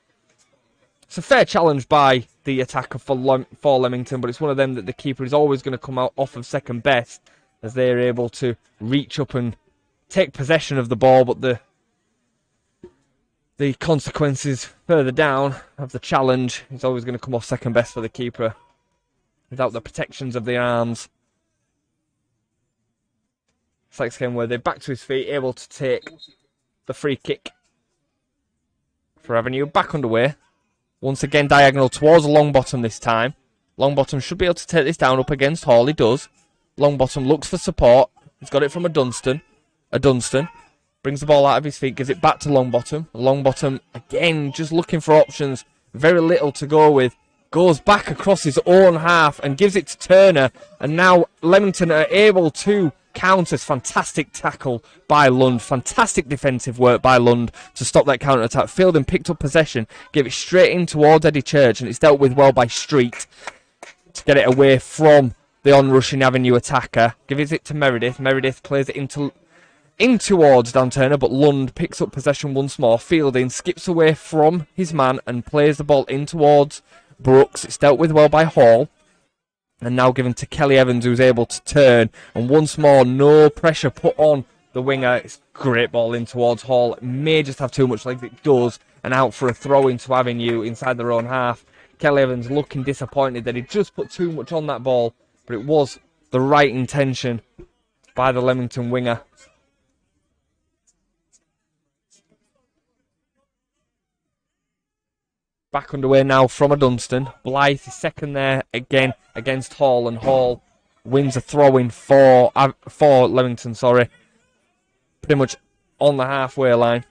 It's a fair challenge by the attacker for Leamington, but it's one of them that the keeper is always going to come out off of second best, as they are able to reach up and take possession of the ball, but the consequences further down of the challenge is always going to come off second best for the keeper without the protections of the arms. Sykes Kenworthy back to his feet, able to take the free kick for Avenue. Back underway. Once again diagonal towards Longbottom this time. Longbottom should be able to take this down up against Hall. He does. Longbottom looks for support. He's got it from a Dunstan. Brings the ball out of his feet, gives it back to Longbottom. Longbottom, again, just looking for options. Very little to go with. Goes back across his own half and gives it to Turner. And now Leamington are able to counter. Fantastic tackle by Lund. Fantastic defensive work by Lund to stop that counter-attack. Fielding picked up possession, gave it straight in towards Eddie Church, and it's dealt with well by Street to get it away from the on-rushing Avenue attacker. Gives it to Meredith. Meredith plays it in towards Dan Turner, but Lund picks up possession once more. Fielding skips away from his man and plays the ball in towards Brooks. It's dealt with well by Hall, and now given to Kelly Evans, who's able to turn, and once more no pressure put on the winger. It's a great ball in towards Hall. It may just have too much legs, it does, and out for a throw into Avenue inside their own half. Kelly Evans looking disappointed that he just put too much on that ball, but it was the right intention by the Leamington winger. Back underway now from a Dunstan. Blythe is second there again against Hall, and Hall wins a throw-in for Leamington, pretty much on the halfway line.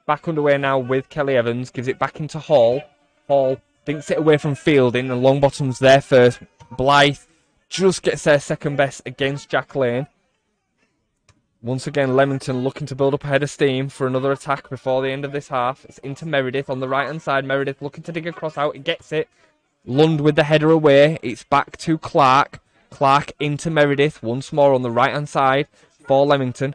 Back underway now with Kelly Evans, gives it back into Hall. Hall dinks it away from Fielding, and Longbottom's there first. Blythe just gets their second best against Jack Lane. Once again, Leamington looking to build up a head of steam for another attack before the end of this half. It's into Meredith on the right-hand side. Meredith looking to dig across out. He gets it. Lund with the header away. It's back to Clark. Clark into Meredith once more on the right-hand side for Leamington.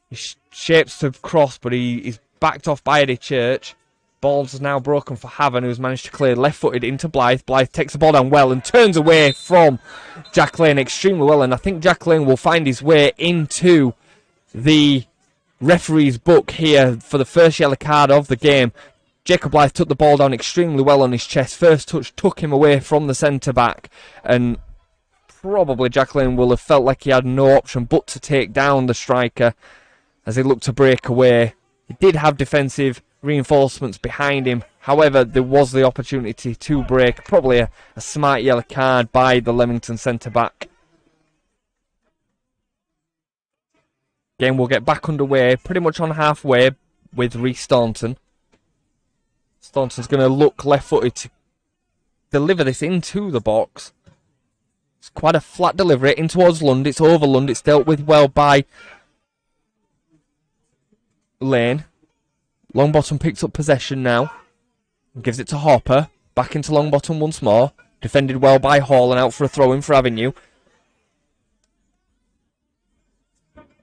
He shapes to cross, but he's backed off by Eddie Church. Ball's now broken for Haven, who's managed to clear left-footed into Blythe. Blythe takes the ball down well and turns away from Jack Lane extremely well. And I think Jack Lane will find his way into the referee's book here for the first yellow card of the game. Jacob Blythe took the ball down extremely well on his chest. First touch took him away from the centre-back. And probably Jack Lane will have felt like he had no option but to take down the striker as he looked to break away. He did have defensive reinforcements behind him. However, there was the opportunity to break. Probably a smart yellow card by the Leamington centre-back. Game will get back underway pretty much on halfway with Reece Staunton. Staunton's going to look left-footed to deliver this into the box. It's quite a flat delivery in towards Lund. It's over Lund. It's dealt with well by Lane. Longbottom picks up possession now. Gives it to Hopper. Back into Longbottom once more. Defended well by Hall and out for a throw-in for Avenue.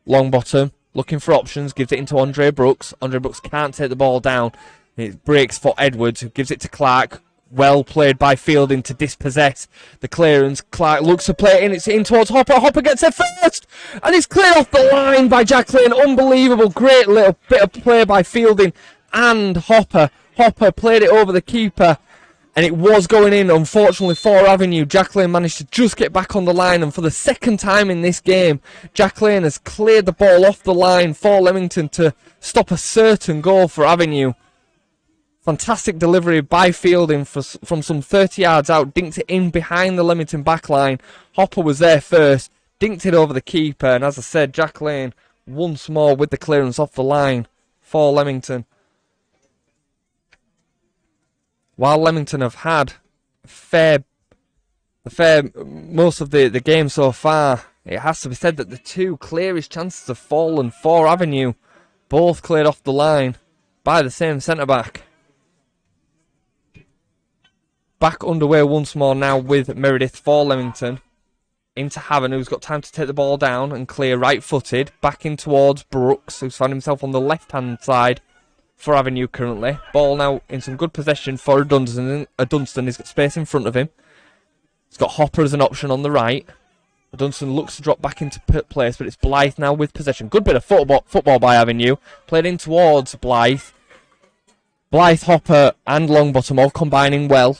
Longbottom looking for options. Gives it into Andre Brooks. Andre Brooks can't take the ball down. It breaks for Edwards, who gives it to Clark. Well played by Fielding to dispossess the clearance. Clark looks to play it in. It's in towards Hopper. Hopper gets it first. And it's cleared off the line by Jack Lane. Unbelievable. Great little bit of play by Fielding and Hopper. Hopper played it over the keeper. And it was going in, unfortunately, for Avenue. Jack Lane managed to just get back on the line. And for the second time in this game, Jack Lane has cleared the ball off the line for Leamington to stop a certain goal for Avenue. Fantastic delivery by Fielding from some 30 yards out. Dinked it in behind the Leamington backline. Hopper was there first. dinked it over the keeper, and as I said, Jack Lane once more with the clearance off the line for Leamington. While Leamington have had most of the game so far, it has to be said that the two clearest chances have fallen for Avenue, both cleared off the line by the same centre-back. Back underway once more now with Meredith for Leamington. Into Haven, who's got time to take the ball down and clear right-footed. Back in towards Brooks, who's found himself on the left-hand side for Avenue currently. Ball now in some good possession for Dunstan. He's got space in front of him. He's got Hopper as an option on the right. Dunstan looks to drop back into place, but it's Blythe now with possession. Good bit of football by Avenue. Played in towards Blythe. Blythe, Hopper and Longbottom all combining well.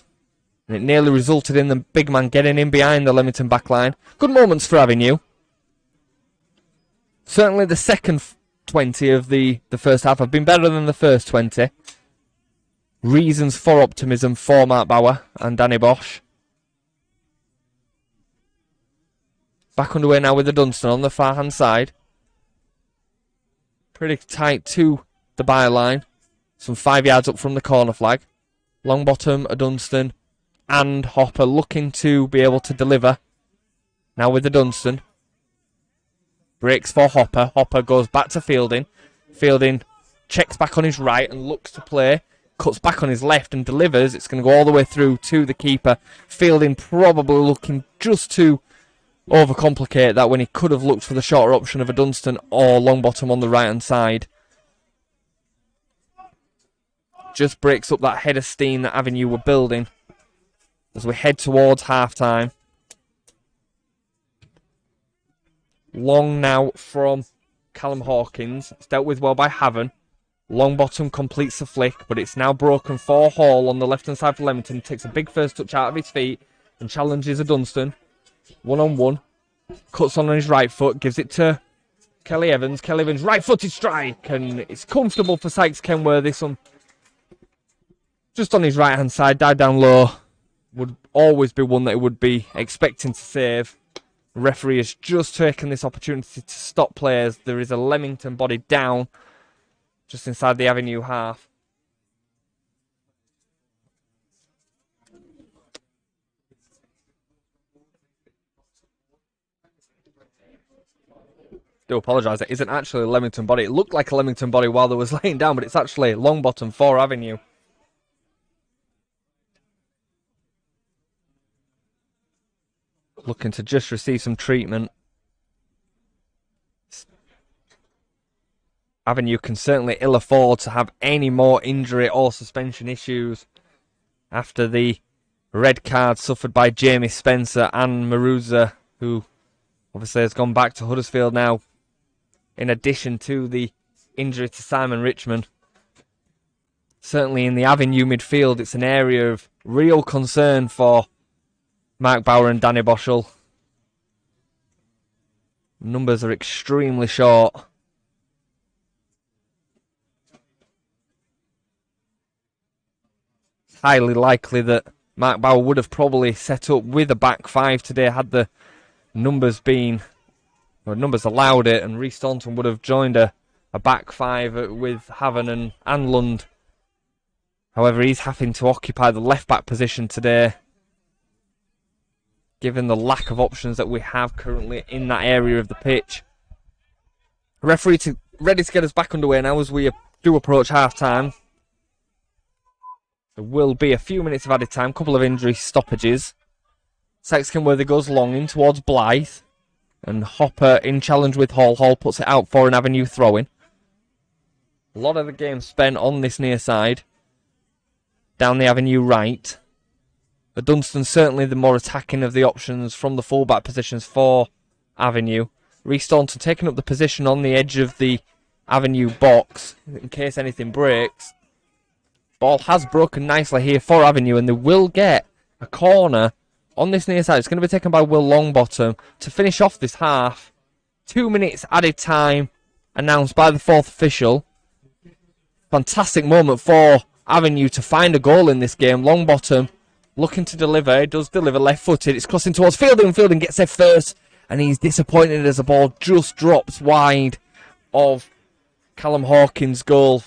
And it nearly resulted in the big man getting in behind the Leamington backline. Good moments for Avenue. Certainly the second 20 of the first half have been better than the first 20. Reasons for optimism for Mark Bauer and Danny Bosch. Back underway now with the Dunstan on the far hand side. Pretty tight to the byline. Some 5 yards up from the corner flag. Longbottom, Dunstan and Hopper looking to be able to deliver. Now with the Dunstan. Breaks for Hopper. Hopper goes back to Fielding. Fielding checks back on his right and looks to play. Cuts back on his left and delivers. It's going to go all the way through to the keeper. Fielding probably looking just to overcomplicate that when he could have looked for the shorter option of a Dunstan or Longbottom on the right hand side. Just breaks up that head of steam that Avenue were building as we head towards half time. Long now from Callum Hawkins. It's dealt with well by Haven. Longbottom completes the flick, but it's now broken for Hall on the left hand side for Leamington. Takes a big first touch out of his feet and challenges a Dunstan. 1-on-1. Cuts on his right foot, gives it to Kelly Evans. Kelly Evans, right-footed strike, and it's comfortable for Sykes Kenworthy. Some just on his right-hand side, dive down low. Would always be one that he would be expecting to save. The referee has just taken this opportunity to stop players. There is a Leamington body down just inside the Avenue half. Do apologise, it isn't actually a Leamington body. It looked like a Leamington body while there was laying down, but it's actually Longbottom for Avenue. Looking to just receive some treatment. Avenue can certainly ill afford to have any more injury or suspension issues after the red card suffered by Jamie Spencer and Maruza, who obviously has gone back to Huddersfield now, in addition to the injury to Simon Richmond. Certainly in the Avenue midfield, it's an area of real concern for Mark Bauer and Danny Boschel. Numbers are extremely short. It's highly likely that Mark Bauer would have probably set up with a back five today had the numbers been, or numbers allowed it, and Rhys Staunton would have joined a back five with Haven and Lund. However, he's having to occupy the left back position today, given the lack of options that we have currently in that area of the pitch. Referee ready to get us back underway now as we do approach half time. There will be a few minutes of added time, couple of injury stoppages. Sykes Kenworthy goes long in towards Blythe, and Hopper in challenge with Hall. Hall puts it out for an Avenue throw-in. A lot of the game spent on this near side, down the Avenue right. But Dunstan certainly the more attacking of the options from the fullback positions for Avenue. Rhys Staunton taking up the position on the edge of the Avenue box in case anything breaks. Ball has broken nicely here for Avenue, and they will get a corner on this near side. It's going to be taken by Will Longbottom to finish off this half. 2 minutes added time announced by the fourth official. Fantastic moment for Avenue to find a goal in this game. Longbottom looking to deliver. It does deliver left-footed. It's crossing towards Fielding. Fielding gets there first and he's disappointed as the ball just drops wide of Callum Hawkins' goal.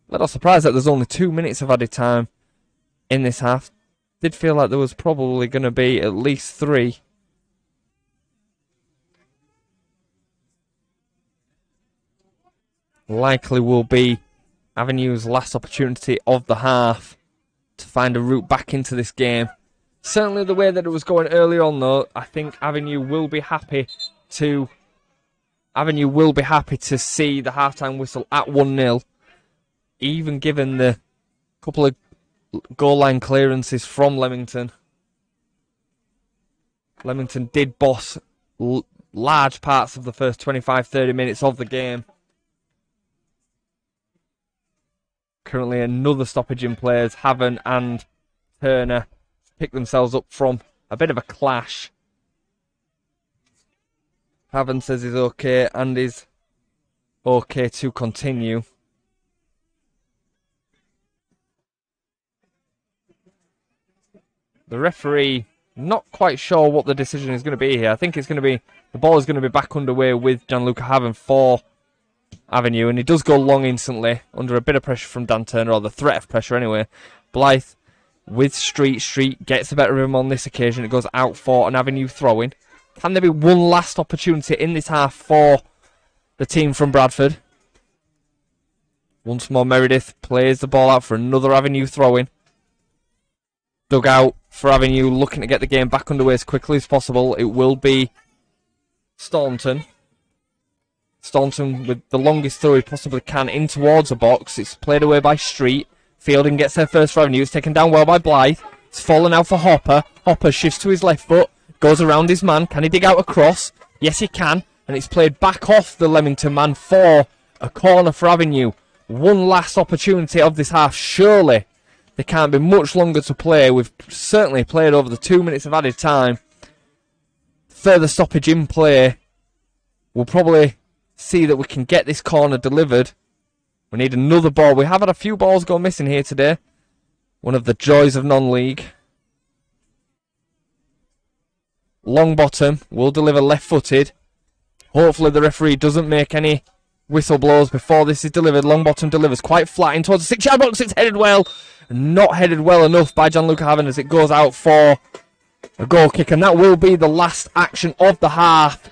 Little surprised that there's only 2 minutes of added time in this half. Did feel like there was probably going to be at least 3. Likely will be Avenue's last opportunity of the half to find a route back into this game. Certainly the way that it was going early on, though, I think Avenue will be happy to see the halftime whistle at 1-0, even given the couple of goal line clearances from Leamington. Leamington did boss large parts of the first 25-30 minutes of the game. Currently another stoppage in players. Haven and Turner pick themselves up from a bit of a clash. Haven says he's okay and is okay to continue. The referee not quite sure what the decision is going to be here. I think it's going to be the ball is going to be back underway with Gianluca Haven for Avenue, and he does go long instantly under a bit of pressure from Dan Turner, or the threat of pressure anyway. Blythe with Street. Street gets the better of him on this occasion. It goes out for an Avenue throw-in. Can there be one last opportunity in this half for the team from Bradford? Once more, Meredith plays the ball out for another Avenue throw-in. Dug out for Avenue, looking to get the game back underway as quickly as possible. It will be Staunton. Staunton with the longest throw he possibly can in towards a box. It's played away by Street. Fielding gets there first for Avenue. It's taken down well by Blythe. It's fallen out for Hopper. Hopper shifts to his left foot. Goes around his man. Can he dig out a cross? Yes, he can. And it's played back off the Leamington man for a corner for Avenue. One last opportunity of this half. Surely there can't be much longer to play. We've certainly played over the 2 minutes of added time. Further stoppage in play. We'll probably see that we can get this corner delivered. We need another ball. We have had a few balls go missing here today. One of the joys of non-league. Longbottom will deliver left-footed. Hopefully the referee doesn't make any whistle blows before this is delivered. Longbottom delivers quite flat in towards the 6-yard box. It's headed well. Not headed well enough by Gianluca Haven as it goes out for a goal kick. And that will be the last action of the half.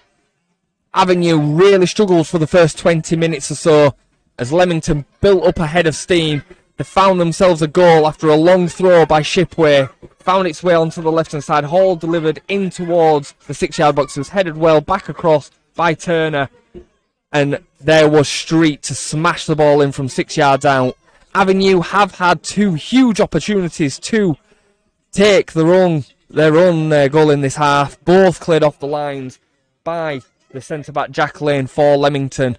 Avenue really struggles for the first 20 minutes or so as Leamington built up a head of steam. They found themselves a goal after a long throw by Shipway. Found its way onto the left-hand side. Hall delivered in towards the 6-yard box. It was headed well back across by Turner. And there was Street to smash the ball in from 6 yards out. Avenue have had 2 huge opportunities to take their own goal in this half. Both cleared off the lines by the centre-back Jack Lane for Leamington.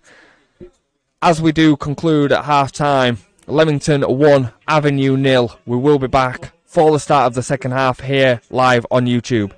As we do conclude at half-time, Leamington 1, Avenue 0. We will be back for the start of the second half here live on YouTube.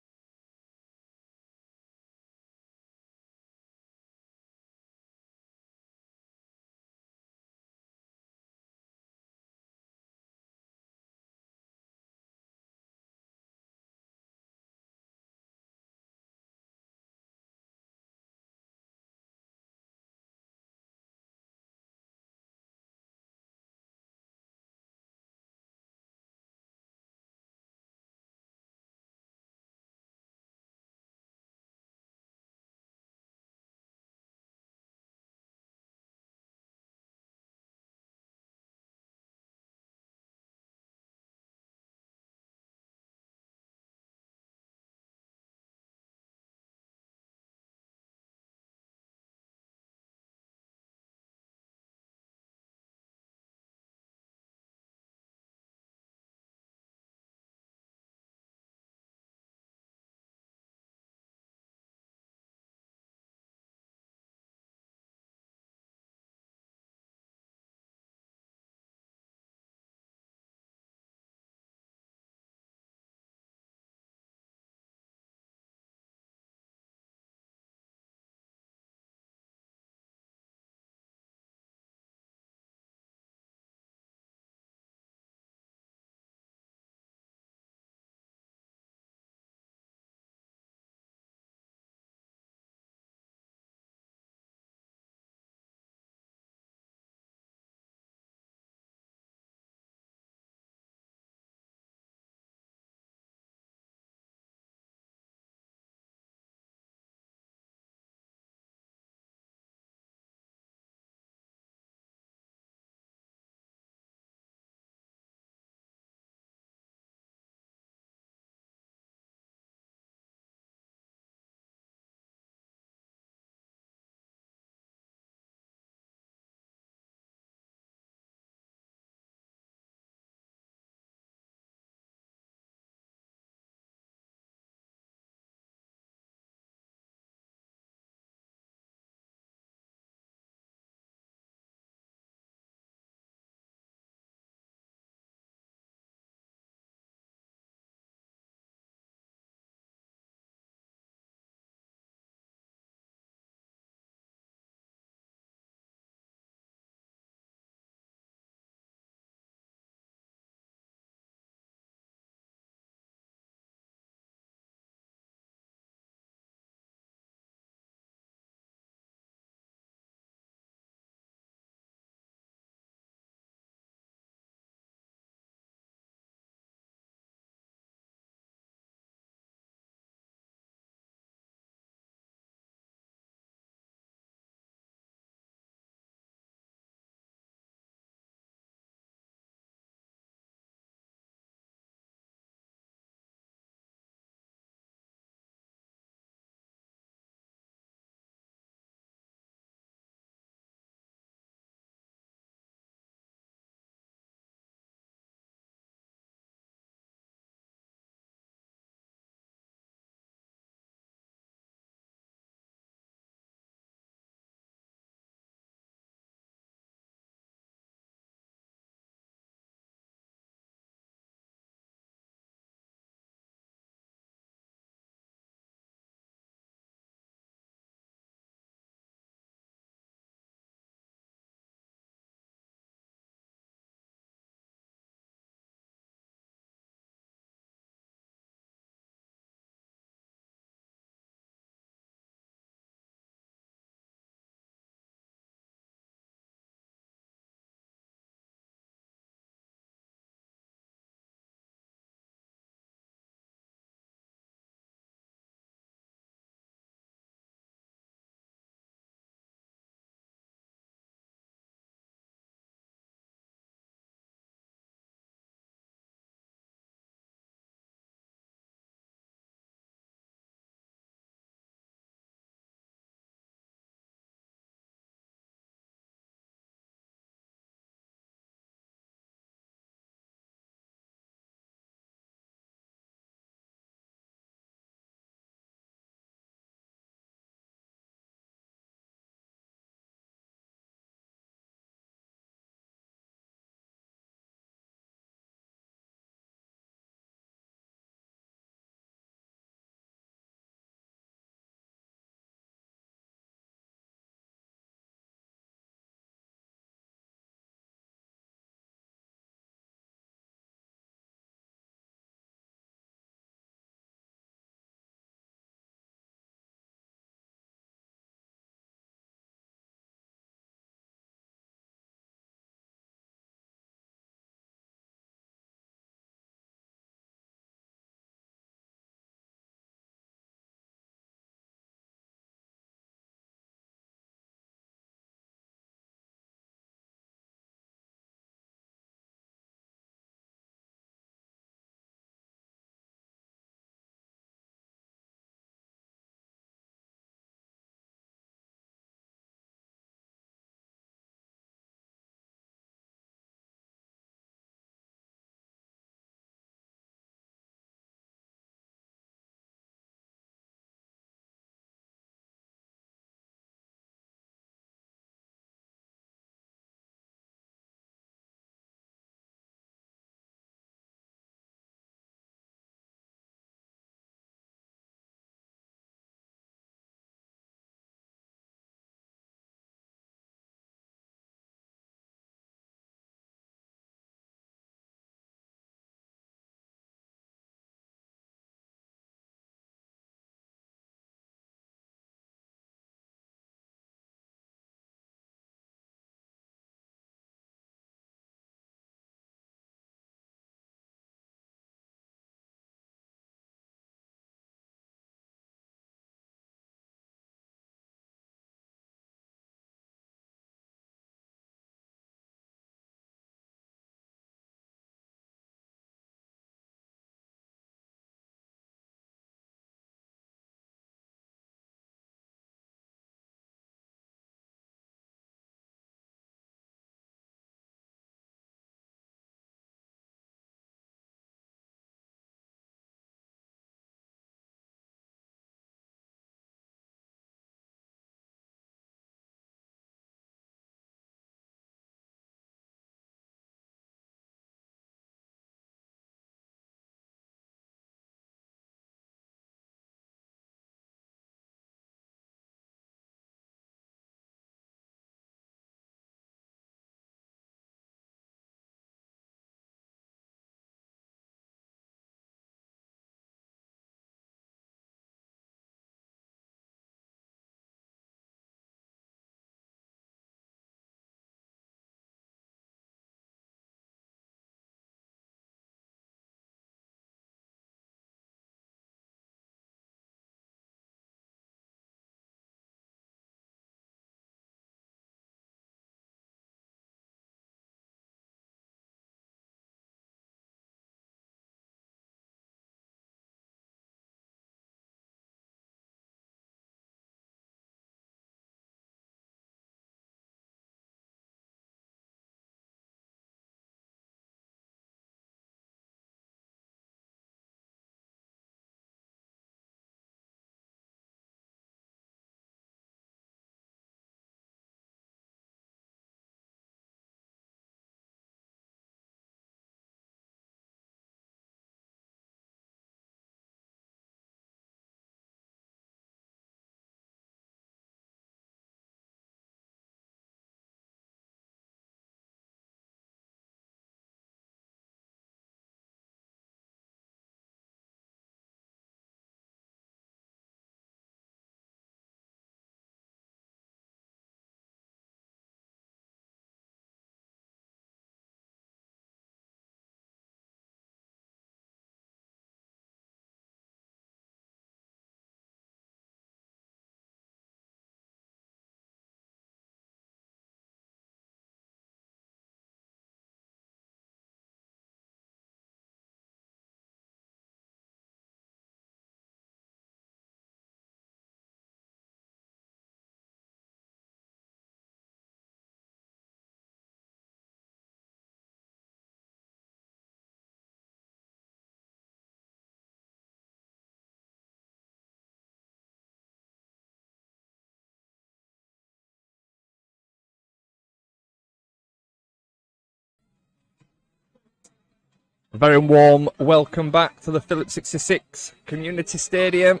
A very warm welcome back to the Phillips 66 Community Stadium.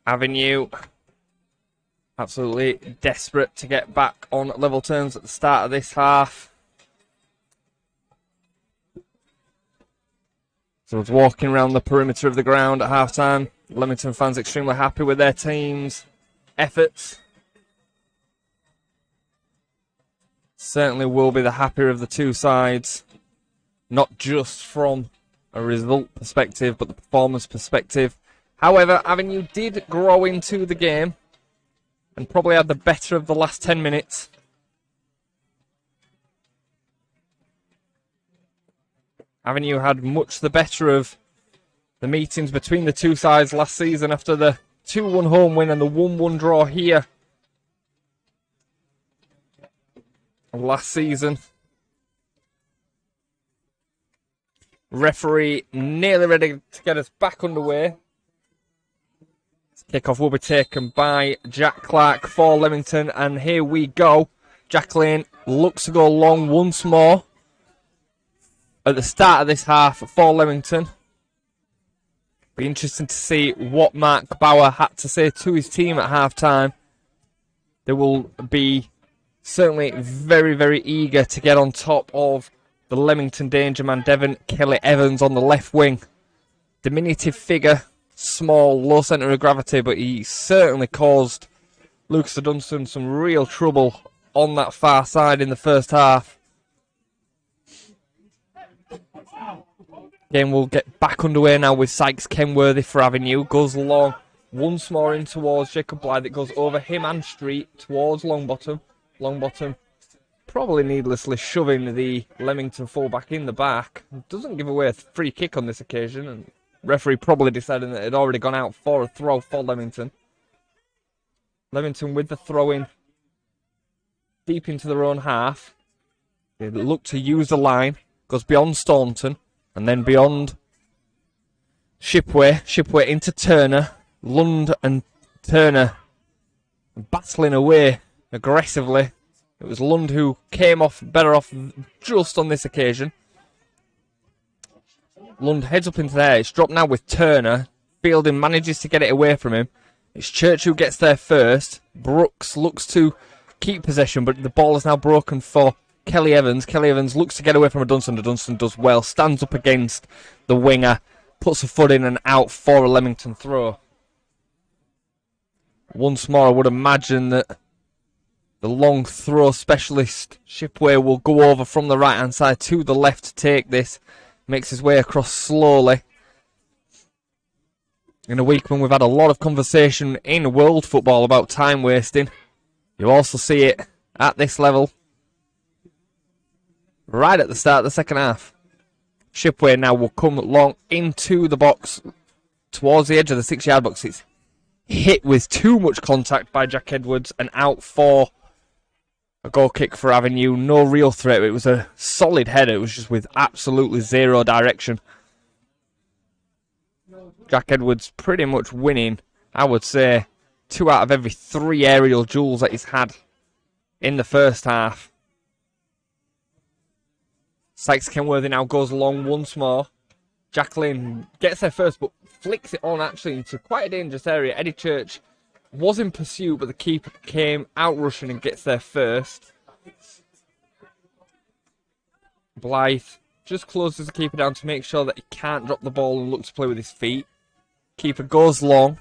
Avenue absolutely desperate to get back on level terms at the start of this half. So it's walking around the perimeter of the ground at half-time. Leamington fans extremely happy with their team's efforts. Certainly will be the happier of the two sides, not just from a result perspective, but the performance perspective. However, Avenue did grow into the game and probably had the better of the last 10 minutes. Avenue had much the better of the meetings between the two sides last season after the 2-1 home win and the 1-1 draw here last season. Referee nearly ready to get us back underway. Kickoff will be taken by Jack Clark for Leamington, and here we go. Jack Lane looks to go long once more at the start of this half for Leamington. Be interesting to see what Mark Bauer had to say to his team at half-time. They will be certainly very, very eager to get on top of the Leamington danger man, Devon Kelly Evans, on the left wing. Diminutive figure, small, low centre of gravity, but he certainly caused Lucas Dunstan some real trouble on that far side in the first half. Game will get back underway now with Sykes Kenworthy for Avenue. Goes long once more in towards Jacob Blythe. It goes over him and Street towards Longbottom. Longbottom probably needlessly shoving the Leamington fullback in the back. Doesn't give away a free kick on this occasion, and referee probably deciding that it had already gone out for a throw for Leamington. Leamington with the throw in deep into their own half. They look to use the line. Goes beyond Staunton and then beyond Shipway. Shipway into Turner. Lund and Turner battling away aggressively. It was Lund who came off better off just on this occasion. Lund heads up into there. It's dropped now with Turner. Fielding manages to get it away from him. It's Church who gets there first. Brooks looks to keep possession, but the ball is now broken for Kelly Evans. Kelly Evans looks to get away from a Dunstan. The Dunstan does well. Stands up against the winger. Puts a foot in and out for a Leamington throw. Once more, I would imagine that the long throw specialist Shipway will go over from the right-hand side to the left to take this. Makes his way across slowly. In a week when we've had a lot of conversation in world football about time wasting, you also see it at this level right at the start of the second half. Shipway now will come long into the box towards the edge of the 6-yard box. It's hit with too much contact by Jack Edwards and out for a goal kick for Avenue. No real threat. It was a solid header. It was just with absolutely zero direction. Jack Edwards pretty much winning, I would say, 2 out of every 3 aerial duels that he's had in the first half. Sykes Kenworthy now goes long once more. Jacqueline gets there first, but flicks it on actually into quite a dangerous area. Eddie Church was in pursuit, but the keeper came out rushing and gets there first. Blythe just closes the keeper down to make sure that he can't drop the ball and look to play with his feet. Keeper goes long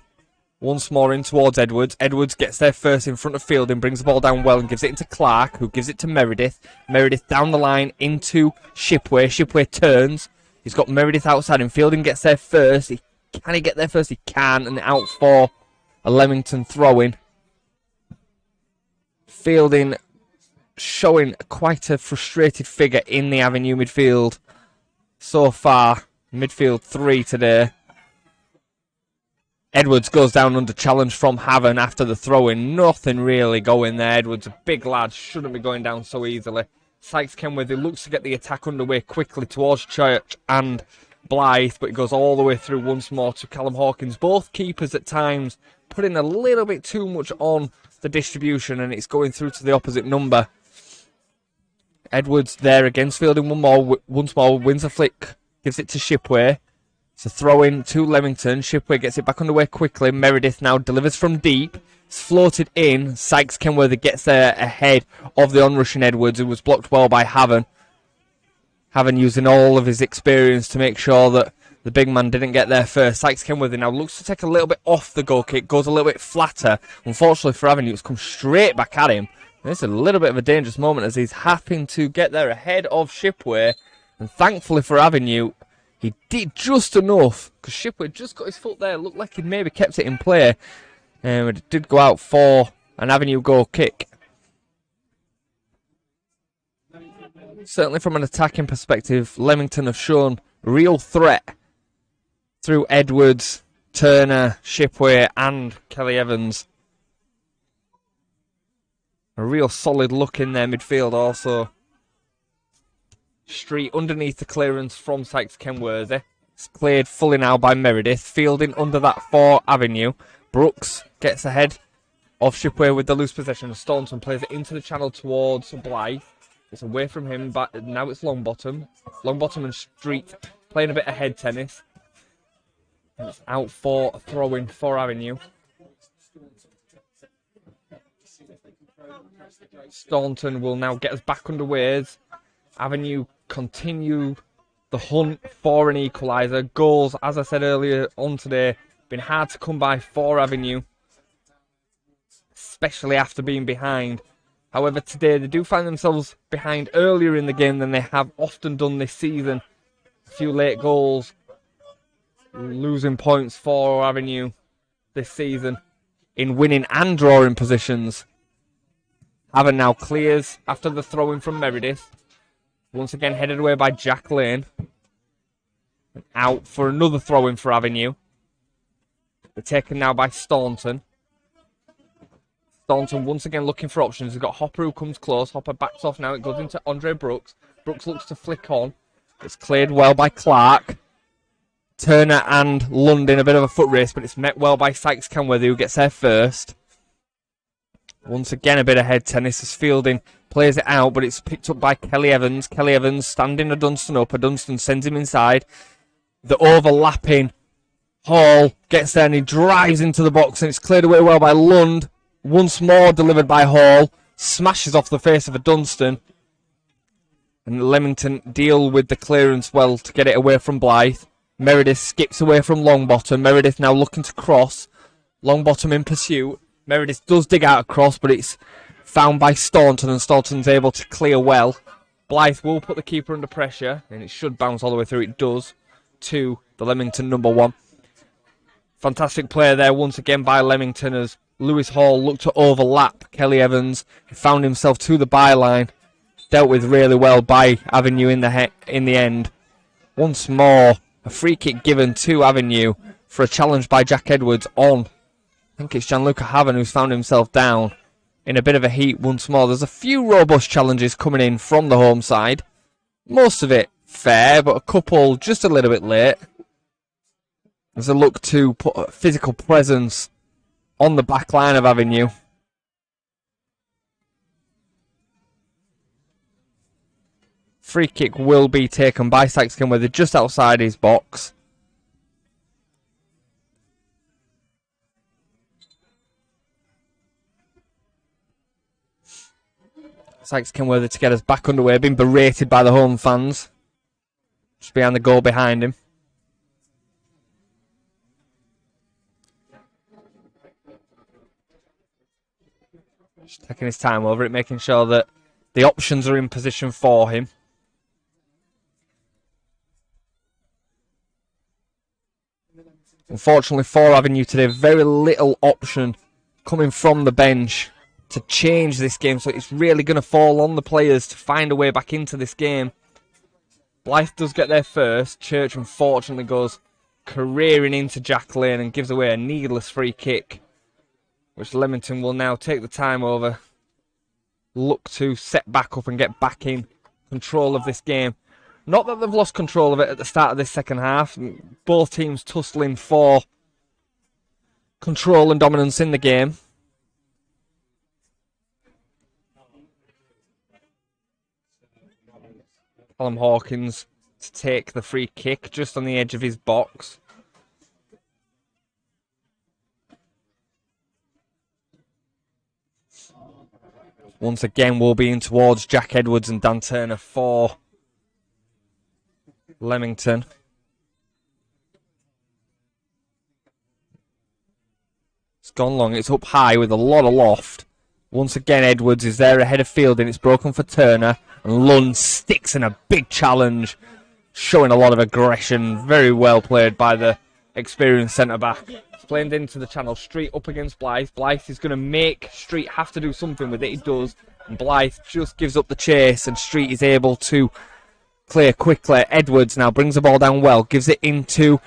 once more in towards Edwards. Edwards gets there first in front of Fielding, brings the ball down well and gives it into Clark, who gives it to Meredith. Meredith down the line into Shipway. Shipway turns. He's got Meredith outside and Fielding gets there first. Can he get there first? He can, and out for a Leamington throw-in. Fielding showing quite a frustrated figure in the Avenue midfield so far. Midfield 3 today. Edwards goes down under challenge from Haven after the throw-in. Nothing really going there. Edwards, a big lad, shouldn't be going down so easily. Sykes Kenworthy looks to get the attack underway quickly towards Church and Blythe, but it goes all the way through once more to Callum Hawkins. Both keepers at times putting a little bit too much on the distribution, and it's going through to the opposite number. Edwards there against fielding once more, wins a flick, gives it to Shipway. It's a throw in to Leamington. Shipway gets it back underway quickly. Meredith now delivers from deep. It's floated in. Sykes Kenworthy gets there ahead of the onrushing Edwards, who was blocked well by Haven. Haven using all of his experience to make sure that the big man didn't get there first. Sykes Kenworthy now looks to take a little bit off the goal kick, goes a little bit flatter. Unfortunately for Avenue, it's come straight back at him. This is a little bit of a dangerous moment as he's having to get there ahead of Shipway. And thankfully for Avenue, he did just enough, because Shipway just got his foot there. Looked like he'd maybe kept it in play. It did go out for an Avenue goal kick. Certainly from an attacking perspective, Leamington have shown real threat through Edwards, Turner, Shipway and Kelly Evans. A real solid look in their midfield also. Street underneath the clearance from Sykes Kenworthy. It's cleared fully now by Meredith. Fielding under that for Avenue. Brooks gets ahead of Shipway with the loose possession. Staunton plays it into the channel towards Blythe. It's away from him, but now it's Longbottom. Longbottom and Street playing a bit of head tennis. And it's out for a throw-in for Avenue. Staunton will now get us back underway. Avenue continue the hunt for an equaliser. Goals, as I said earlier on today, been hard to come by for Avenue, especially after being behind. However, today they do find themselves behind earlier in the game than they have often done this season. A few late goals, losing points for Avenue this season in winning and drawing positions. Haven now clears after the throw-in from Meredith. Once again headed away by Jack Lane. And out for another throw-in for Avenue. They're taken now by Staunton. Staunton once again looking for options. He's got Hopper who comes close. Hopper backs off now. It goes into Andre Brooks. Brooks looks to flick on. It's cleared well by Clark. Turner and London, a bit of a foot race, but it's met well by Sykes Kenworthy, who gets there first. Once again, a bit of head tennis as Fielding plays it out, but it's picked up by Kelly Evans. Kelly Evans standing a Dunstan up. A Dunstan sends him inside. The overlapping Hall gets there and he drives into the box, and it's cleared away well by Lund. Once more delivered by Hall. Smashes off the face of a Dunstan. And Leamington deal with the clearance well to get it away from Blythe. Meredith skips away from Longbottom. Meredith now looking to cross. Longbottom in pursuit. Meredith does dig out a cross, but it's found by Staunton, and Staunton's able to clear well. Blythe will put the keeper under pressure, and it should bounce all the way through. It does to the Leamington number one. Fantastic play there once again by Leamington as Lewis Hall looked to overlap Kelly Evans. He found himself to the byline. Dealt with really well by Avenue in the end. Once more, a free kick given to Avenue for a challenge by Jack Edwards on, I think it's Gianluca Haven, who's found himself down in a bit of a heat once more. There's a few robust challenges coming in from the home side. Most of it fair, but a couple just a little bit late. There's a look to put a physical presence on the back line of Avenue. Free kick will be taken by Sykes Kenworthy just outside his box. Sykes Kenworthy to get us back underway, being berated by the home fans. Just behind the goal behind him. Just taking his time over it, making sure that the options are in position for him. Unfortunately for Avenue today, very little option coming from the bench to change this game, so it's really going to fall on the players to find a way back into this game. Blythe does get there first. Church unfortunately goes careering into Jack Lane and gives away a needless free kick, which Leamington will now take the time over, look to set back up and get back in control of this game. Not that they've lost control of it at the start of this second half. Both teams tussling for control and dominance in the game. Callum Hawkins to take the free kick just on the edge of his box. Once again, we'll be in towards Jack Edwards and Dan Turner for Leamington. It's gone long, it's up high with a lot of loft. Once again, Edwards is there ahead of Fielding. It's broken for Turner. And Lund sticks in a big challenge, showing a lot of aggression. Very well played by the experienced centre-back. Played into the channel. Street up against Blythe. Blythe is going to make Street have to do something with it. He does. And Blythe just gives up the chase. And Street is able to clear quickly. Edwards now brings the ball down well. Gives it into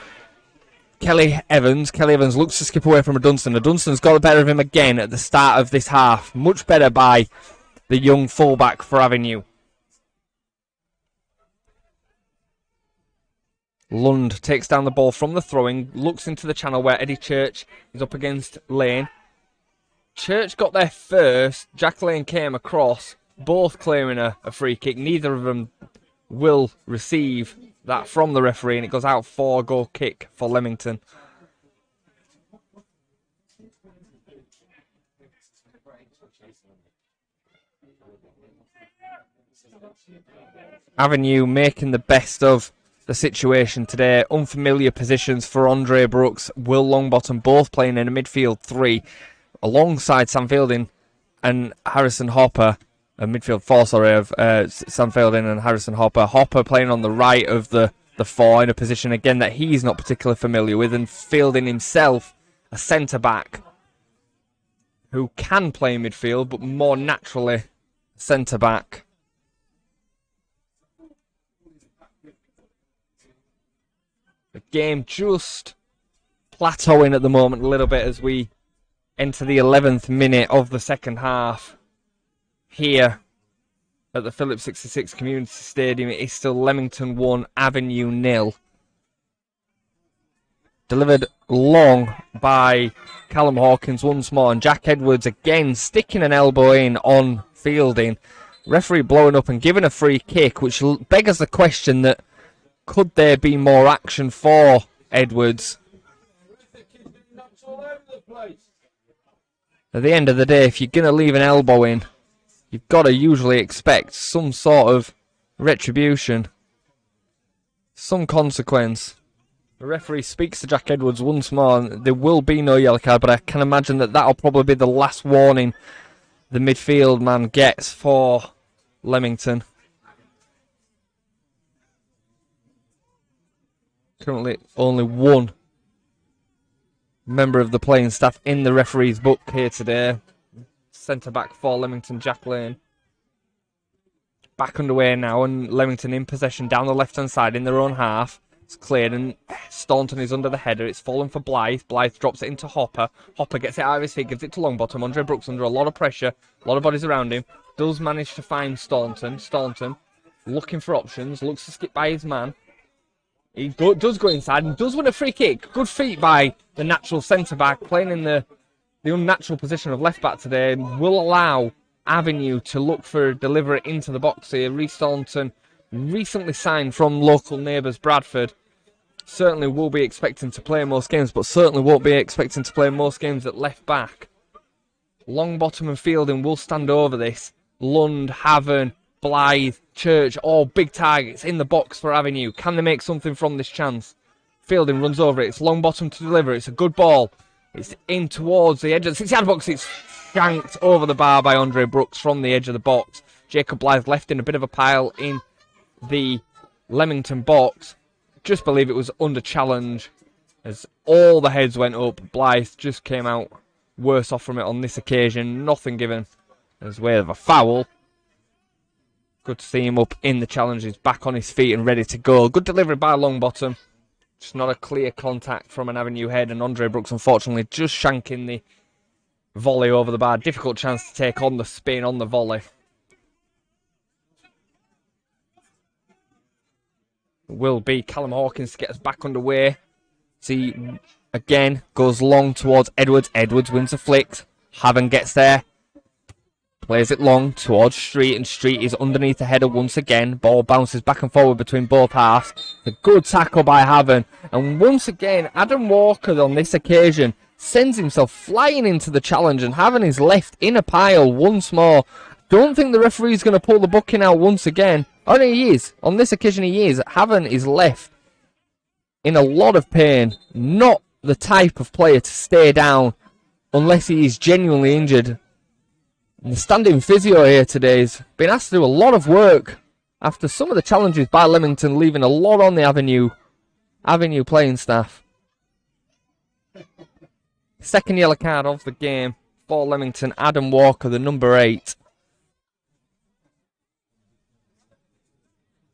Kelly Evans. Kelly Evans looks to skip away from a Dunstan. A Dunstan's got the better of him again at the start of this half. Much better by the young fullback for Avenue. Lund takes down the ball from the throwing, looks into the channel where Eddie Church is up against Lane. Church got there first, Jack Lane came across, both claiming a free kick. Neither of them will receive that from the referee, and it goes out for a goal kick for Leamington. Avenue making the best of the situation today. Unfamiliar positions for Andre Brooks, Will Longbottom, both playing in a midfield three alongside Sam Fielding and Harrison Hopper. A midfield four, sorry, of Sam Fielding and Harrison Hopper. Hopper playing on the right of the four in a position again that he's not particularly familiar with, and Fielding himself a centre back who can play midfield but more naturally centre back. The game just plateauing at the moment a little bit as we enter the 11th minute of the second half. Here at the Phillips 66 Community Stadium, it is still Leamington 1, Avenue 0. Delivered long by Callum Hawkins once more, and Jack Edwards again sticking an elbow in on Fielding. Referee blowing up and giving a free kick, which beggars the question that could there be more action for Edwards? At the end of the day, if you're going to leave an elbow in, you've got to usually expect some sort of retribution, some consequence. The referee speaks to Jack Edwards once more, and there will be no yellow card, but I can imagine that that'll probably be the last warning the midfield man gets for Leamington. Currently only one member of the playing staff in the referee's book here today. Centre back for Leamington, Jack Lane. Back underway now, and Leamington in possession down the left hand side in their own half. It's cleared and Staunton is under the header. It's fallen for Blythe. Blythe drops it into Hopper. Hopper gets it out of his feet, gives it to Longbottom. Andre Brooks under a lot of pressure, a lot of bodies around him. Does manage to find Staunton. Staunton looking for options, looks to skip by his man. He does go inside and does win a free kick. Good feet by the natural centre-back, playing in the unnatural position of left-back today. Will allow Avenue to look for delivery into the box here. Reece Staunton, recently signed from local neighbours Bradford. Certainly will be expecting to play most games, but certainly won't be expecting to play most games at left-back. Longbottom and Fielding will stand over this. Lund, Havern, Blythe, Church, all big targets in the box for Avenue. Can they make something from this chance? Fielding runs over it. It's Longbottom to deliver. It's a good ball. It's in towards the edge of the 6-yard box. It's shanked over the bar by Andre Brooks from the edge of the box. Jacob Blythe left in a bit of a pile in the Leamington box. Just believe it was under challenge as all the heads went up. Blythe just came out worse off from it on this occasion. Nothing given as way of a foul. Good to see him up in the challenge. He's back on his feet and ready to go. Good delivery by Longbottom. Just not a clear contact from an Avenue head, and Andre Brooks unfortunately just shanking the volley over the bar. Difficult chance to take on the spin on the volley. It will be Callum Hawkins to get us back underway. See, again, goes long towards Edwards. Edwards wins the flick. Haven gets there. Plays it long towards Street, and Street is underneath the header once again. Ball bounces back and forward between both halves. A good tackle by Haven. And once again, Adam Walker on this occasion sends himself flying into the challenge, and Haven is left in a pile once more. Don't think the referee's going to pull the booking out once again. Oh no, he is. On this occasion he is. Haven is left in a lot of pain. Not the type of player to stay down unless he is genuinely injured. And the standing physio here today has been asked to do a lot of work after some of the challenges by Leamington, leaving a lot on the Avenue playing staff. Second yellow card of the game for Leamington. Adam Walker, the number 8.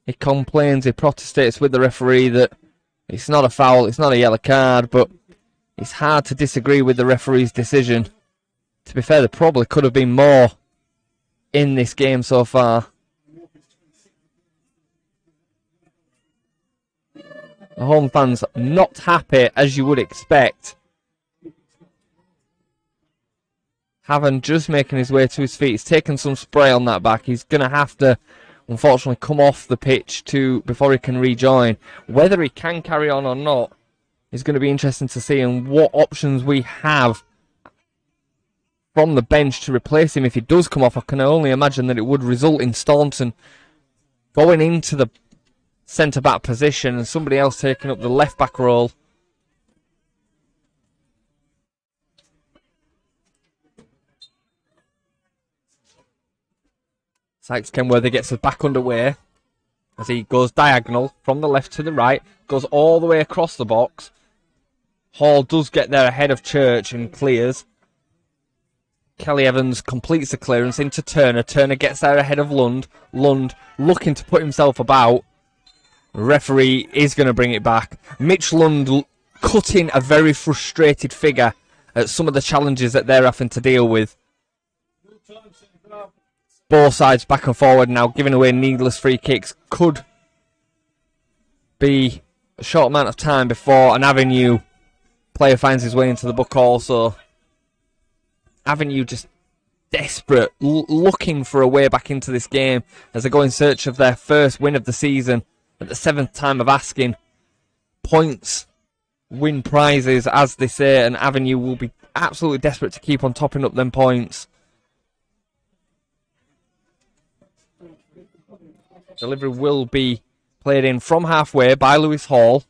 He complains, he protestates with the referee that it's not a foul, it's not a yellow card, but it's hard to disagree with the referee's decision. To be fair, there probably could have been more in this game so far. The home fans not happy, as you would expect. Haven just making his way to his feet. He's taken some spray on that back. He's going to have to, unfortunately, come off the pitch before he can rejoin. Whether he can carry on or not is going to be interesting to see, and what options we have from the bench to replace him if he does come off. I can only imagine that it would result in Staunton going into the centre-back position and somebody else taking up the left-back role. Sykes Kenworthy gets us back underway as he goes diagonal from the left to the right, goes all the way across the box. Hall does get there ahead of Church and clears. Kelly Evans completes the clearance into Turner. Turner gets there ahead of Lund. Lund looking to put himself about. The referee is going to bring it back. Mitch Lund cutting a very frustrated figure at some of the challenges that they're having to deal with. Both sides back and forward now, giving away needless free kicks. Could be a short amount of time before an Avenue player finds his way into the book also. Avenue just desperate, looking for a way back into this game as they go in search of their first win of the season at the 7th time of asking. Points win prizes, as they say, and Avenue will be absolutely desperate to keep on topping up them points. Delivery will be played in from halfway by Lewis Hall.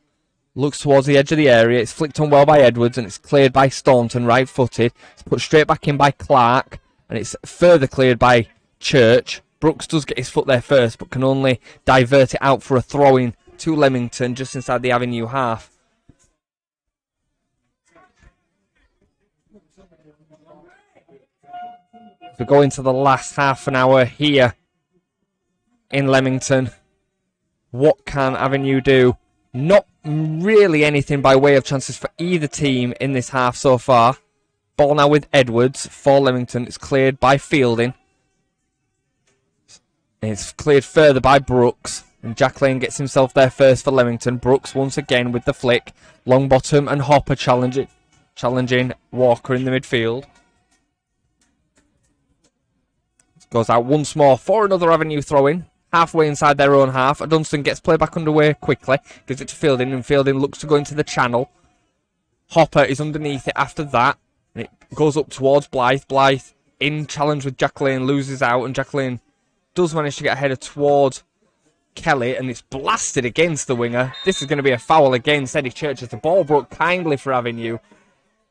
Looks towards the edge of the area. It's flicked on well by Edwards, and it's cleared by Staunton, right-footed. It's put straight back in by Clark, and it's further cleared by Church. Brooks does get his foot there first, but can only divert it out for a throw-in to Leamington, just inside the Avenue half. We go into the last half an hour here in Leamington. What can Avenue do? Not really anything by way of chances for either team in this half so far. Ball now with Edwards for Leamington. It's cleared by Fielding. It's cleared further by Brooks. And Jack Lane gets himself there first for Leamington. Brooks once again with the flick. Longbottom and Hopper challenging Walker in the midfield. Goes out once more for another Avenue throw-in. Halfway inside their own half. Dunstan gets play back underway quickly. Gives it to Fielding, and Fielding looks to go into the channel. Hopper is underneath it after that. And it goes up towards Blythe. Blythe in challenge with Jack Lane, loses out, and Jack Lane does manage to get a header towards Kelly, and it's blasted against the winger. This is going to be a foul against Eddie Church as the ball broke kindly for Avenue.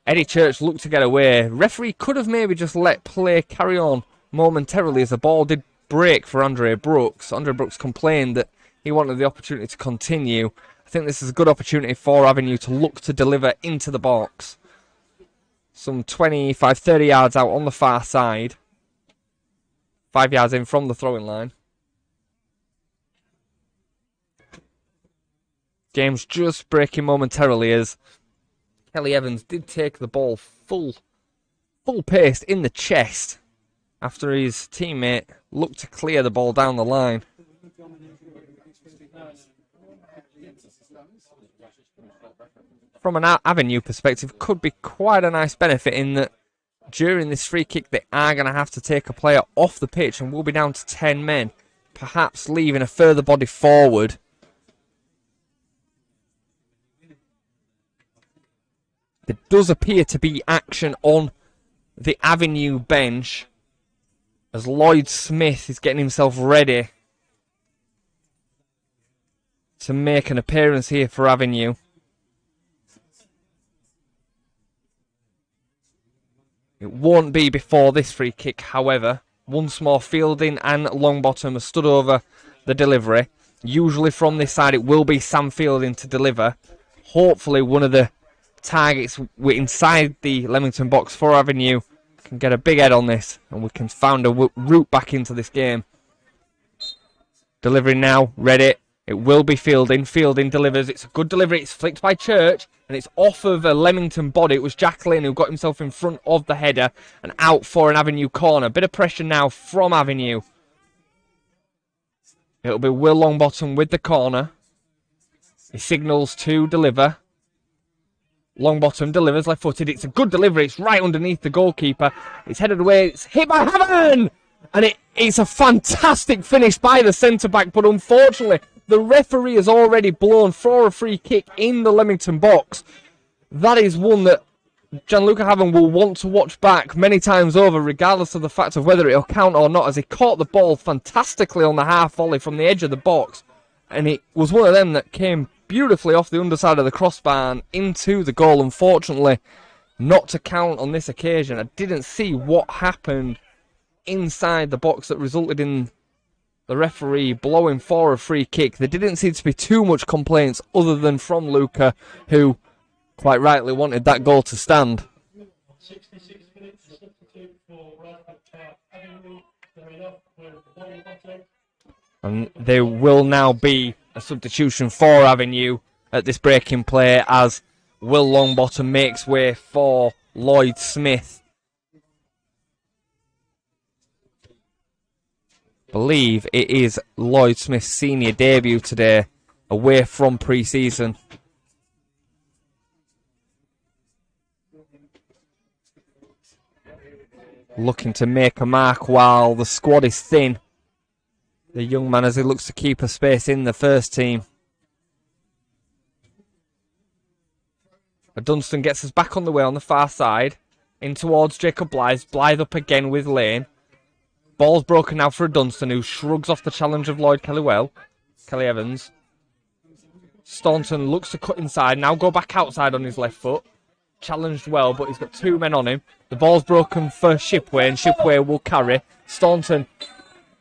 Eddie Church looked to get away. Referee could have maybe just let play carry on momentarily as the ball did break for Andre Brooks. Andre Brooks complained that he wanted the opportunity to continue. I think this is a good opportunity for Avenue to look to deliver into the box. Some 25, 30 yards out on the far side. 5 yards in from the throwing line. Game's just breaking momentarily as Kelly Evans did take the ball full pace in the chest after his teammate looked to clear the ball down the line. From an Avenue perspective, could be quite a nice benefit in that during this free kick they are going to have to take a player off the pitch and we'll be down to 10 men, perhaps leaving a further body forward. There does appear to be action on the Avenue bench as Lloyd Smith is getting himself ready to make an appearance here for Avenue. It won't be before this free kick, however. Once more, Fielding and Longbottom have stood over the delivery. Usually from this side it will be Sam Fielding to deliver. Hopefully one of the targets inside the Leamington box for Avenue can get a big head on this and we can find a route back into this game. Delivering now, ready. It will be Fielding. Fielding delivers. It's a good delivery. It's flicked by Church and it's off of a Leamington body. It was Jacqueline who got himself in front of the header and out for an Avenue corner. Bit of pressure now from Avenue. It'll be Will Longbottom with the corner. He signals to deliver. Longbottom delivers, left-footed. It's a good delivery. It's right underneath the goalkeeper. It's headed away. It's hit by Haven! And it's a fantastic finish by the centre-back. But unfortunately, the referee has already blown for a free kick in the Leamington box. That is one that Gianluca Haven will want to watch back many times over, regardless of the fact of whether it'll count or not, as he caught the ball fantastically on the half volley from the edge of the box. And it was one of them that came beautifully off the underside of the crossbar and into the goal. Unfortunately, not to count on this occasion. I didn't see what happened inside the box that resulted in the referee blowing for a free kick. There didn't seem to be too much complaints other than from Luca, who quite rightly wanted that goal to stand. 66 minutes, a substitute for Bradford Avenue. They're off with Leamington. And there will now be a substitution for Avenue at this breaking play as Will Longbottom makes way for Lloyd Smith. I believe it is Lloyd Smith's senior debut today, away from pre-season. Looking to make a mark while the squad is thin. The young man, as he looks to keep a space in the first team. Dunstan gets us back on the way on the far side. In towards Jacob Blythe. Blythe up again with Lane. Ball's broken now for Dunstan, who shrugs off the challenge of Lloyd Kelly Evans. Staunton looks to cut inside. Now go back outside on his left foot. Challenged well, but he's got two men on him. The ball's broken for Shipway, and Shipway will carry. Staunton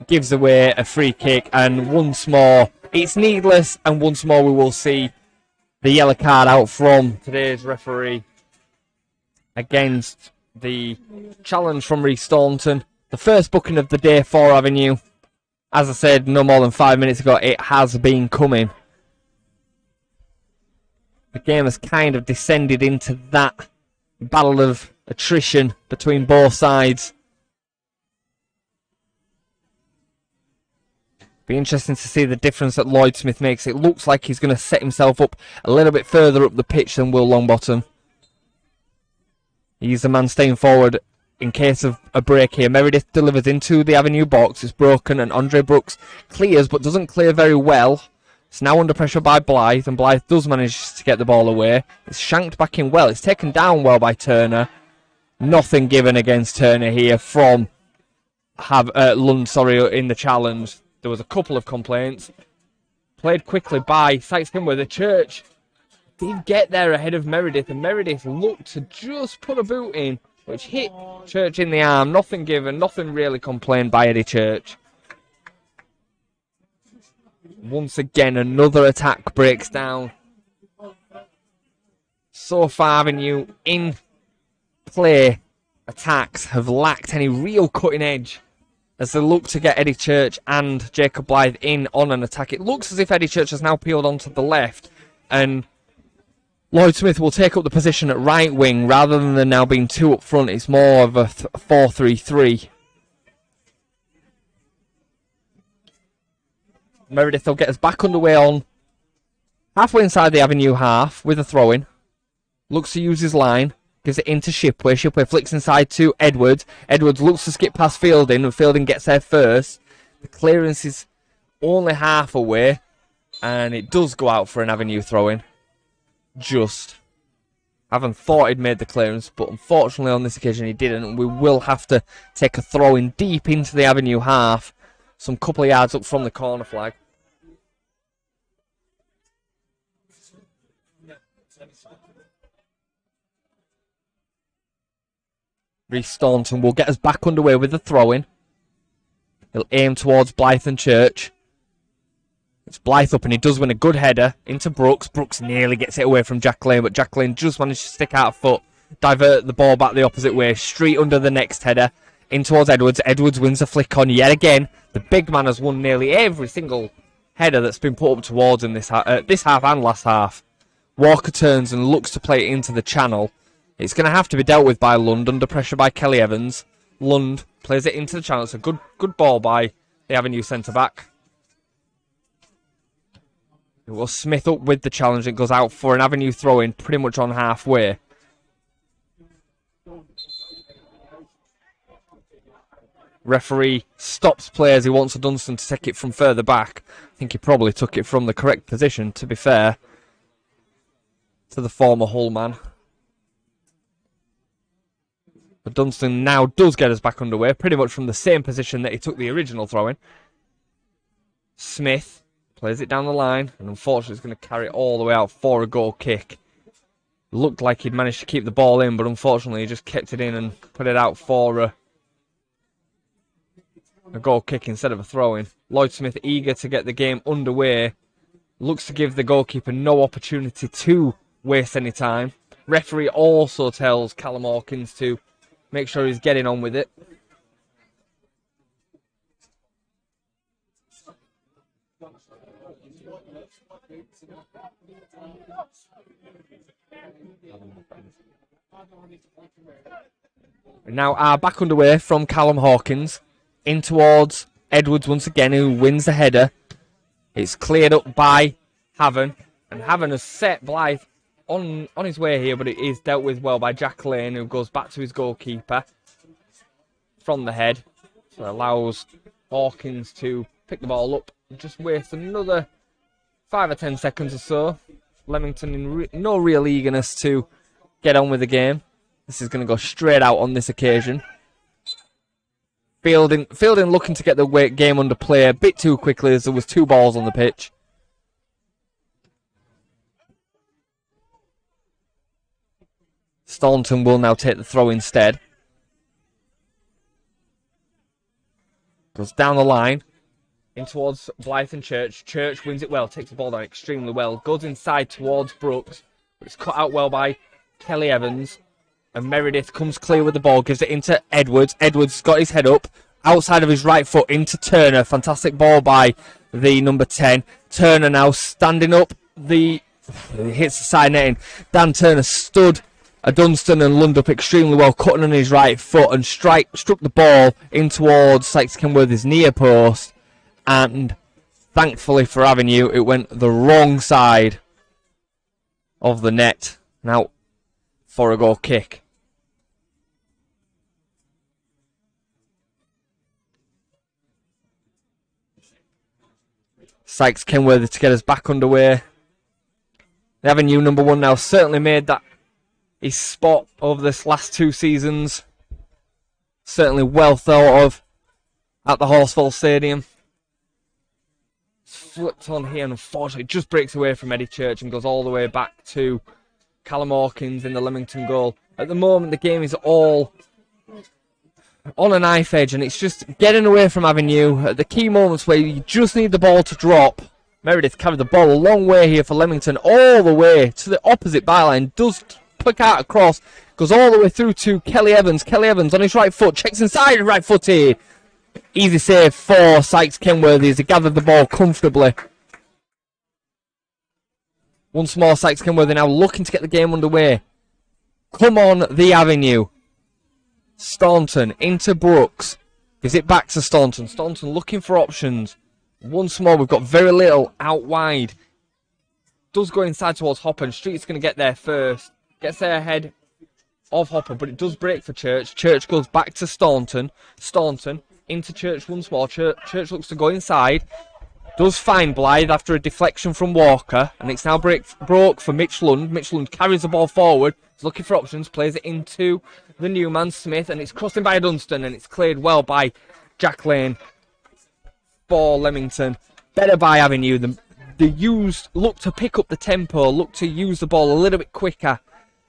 gives away a free kick, and once more it's needless, and once more we will see the yellow card out from today's referee against the challenge from Reece Staunton. The first booking of the day for Avenue. As I said no more than 5 minutes ago, it has been coming. The game has kind of descended into that battle of attrition between both sides. Be interesting to see the difference that Lloyd Smith makes. It looks like he's going to set himself up a little bit further up the pitch than Will Longbottom. He's the man staying forward in case of a break here. Meredith delivers into the Avenue box. It's broken and Andre Brooks clears but doesn't clear very well. It's now under pressure by Blythe, and Blythe does manage to get the ball away. It's shanked back in well. It's taken down well by Turner. Nothing given against Turner here from Lund, in the challenge. There was a couple of complaints. Played quickly by Sykes Kenworthy. Church did get there ahead of Meredith, and Meredith looked to just put a boot in, which hit Church in the arm. Nothing given, nothing really complained by Eddie Church. Once again, another attack breaks down. So far, Avenue in play attacks have lacked any real cutting edge as they look to get Eddie Church and Jacob Blythe in on an attack. It looks as if Eddie Church has now peeled onto the left, and Lloyd Smith will take up the position at right wing rather than there now being two up front. It's more of a 4-3-3. Meredith will get us back underway on halfway inside the Avenue half with a throw-in. Looks to use his line. Gives it into Shipway. Shipway flicks inside to Edwards. Edwards looks to skip past Fielding, and Fielding gets there first. The clearance is only half away, and it does go out for an Avenue throw-in. Just. Haven't thought he'd made the clearance, but unfortunately on this occasion he didn't, and we will have to take a throw-in deep into the Avenue half, some couple of yards up from the corner flag. Reece Staunton will get us back underway with the throw-in. He'll aim towards Blythe and Church. It's Blythe up, and he does win a good header into Brooks. Brooks nearly gets it away from Jack Lane, but Jack Lane just managed to stick out a foot, divert the ball back the opposite way, straight under the next header, in towards Edwards. Edwards wins a flick on yet again. The big man has won nearly every single header that's been put up towards him this half and last half. Walker turns and looks to play it into the channel. It's going to have to be dealt with by Lund, under pressure by Kelly Evans. Lund plays it into the channel. It's a good ball by the Avenue centre-back. It was Smith up with the challenge. It goes out for an Avenue throw-in pretty much on halfway. Referee stops play as he wants Dunstan to take it from further back. I think he probably took it from the correct position, to be fair to the former Hull man. But Dunstan now does get us back underway, pretty much from the same position that he took the original throw-in. Smith plays it down the line, and unfortunately is going to carry it all the way out for a goal kick. Looked like he'd managed to keep the ball in, but unfortunately he just kept it in and put it out for a goal kick instead of a throw-in. Lloyd Smith eager to get the game underway. Looks to give the goalkeeper no opportunity to waste any time. Referee also tells Callum Hawkins to make sure he's getting on with it. We now are back underway from Callum Hawkins. In towards Edwards once again, who wins the header. It's cleared up by Haven. And Haven has set Blythe on his way here, but it is dealt with well by Jack Lane, who goes back to his goalkeeper from the head. So it allows Hawkins to pick the ball up and just waste another 5 or 10 seconds or so. Leamington in no real eagerness to get on with the game. This is going to go straight out on this occasion. Fielding looking to get the game under play a bit too quickly as there was 2 balls on the pitch. Staunton will now take the throw instead. Goes down the line. In towards Blythe and Church. Church wins it well. Takes the ball down extremely well. Goes inside towards Brooks. But it's cut out well by Kelly Evans. And Meredith comes clear with the ball. Gives it into Edwards. Edwards got his head up. Outside of his right foot into Turner. Fantastic ball by the number 10. Turner now standing up. He hits the side netting. Dan Turner stood Dunstan and Lund up extremely well, cutting on his right foot and struck the ball in towards Sykes Kenworthy's near post. And thankfully for Avenue, it went the wrong side of the net. Now for a goal kick. Sykes Kenworthy to get us back underway. The Avenue number 1 now certainly made that his spot over this last 2 seasons. Certainly well thought of at the Horsfall Stadium. It's flipped on here and unfortunately just breaks away from Eddie Church and goes all the way back to Callum Hawkins in the Leamington goal. At the moment the game is all on a knife edge and it's just getting away from Avenue at the key moments where you just need the ball to drop. Meredith carried the ball a long way here for Leamington, all the way to the opposite byline. Does pick out across, goes all the way through to Kelly Evans. Kelly Evans on his right foot, checks inside, right footed. Easy save for Sykes Kenworthy as he gathered the ball comfortably. Once more, Sykes Kenworthy now looking to get the game underway. Come on, the Avenue. Staunton into Brooks. Gives it back to Staunton. Staunton looking for options. Once more, we've got very little out wide. Does go inside towards Hopper, and Street's going to get there first. Gets there ahead of Hopper, but it does break for Church. Church goes back to Staunton. Staunton into Church once more. Church looks to go inside. Does find Blythe after a deflection from Walker, and it's now broke for Mitch Lund. Mitch Lund carries the ball forward. He's looking for options, plays it into the new man, Smith, and it's crossing by Dunstan, and it's cleared well by Jack Lane for Leamington. Better by Avenue. They look to pick up the tempo, look to use the ball a little bit quicker,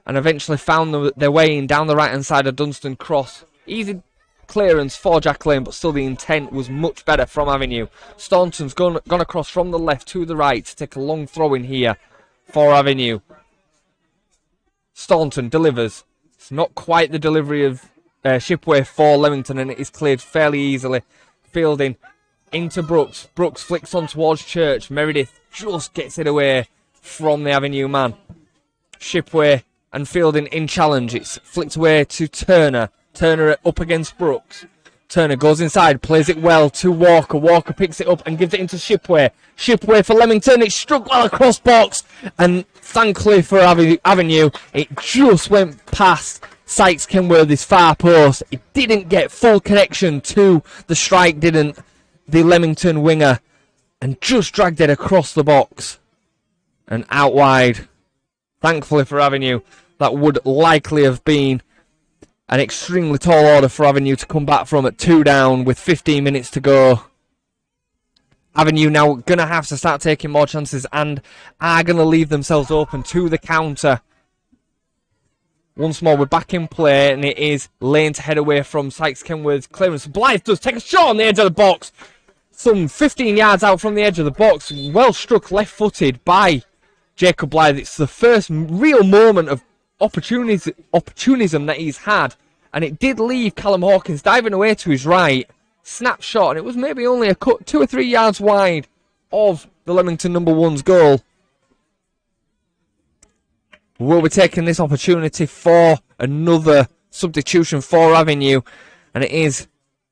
and eventually found their way in down the right-hand side of Dunstan cross. Easy clearance for Jack Lane, but still the intent was much better from Avenue. Staunton's gone across from the left to the right to take a long throw in here for Avenue. Staunton delivers. It's not quite the delivery of Shipway for Leamington, and it is cleared fairly easily. Fielding into Brooks. Brooks flicks on towards Church. Meredith just gets it away from the Avenue man. Shipway and Fielding in challenge. It's flicked away to Turner. Turner up against Brooks. Turner goes inside, plays it well to Walker. Walker picks it up and gives it into Shipway. Shipway for Leamington. It's struck well across box. And thankfully for Avenue, it just went past Sykes Kenworthy's far post. It didn't get full connection to the strike, didn't the Leamington winger. And just dragged it across the box. And out wide. Thankfully for Avenue, that would likely have been an extremely tall order for Avenue to come back from at 2 down with 15 minutes to go. Avenue now going to have to start taking more chances and are going to leave themselves open to the counter. Once more, we're back in play, and it is Lane to head away from Sykes Kenworth's clearance. Blythe does take a shot on the edge of the box. Some 15 yards out from the edge of the box. Well struck left-footed by Jacob Blythe. It's the first real moment of opportunism that he's had, and it did leave Callum Hawkins diving away to his right. Snap shot, and it was maybe only a cut 2 or 3 yards wide of the Leamington number 1's goal. We'll be taking this opportunity for another substitution for Avenue, and it is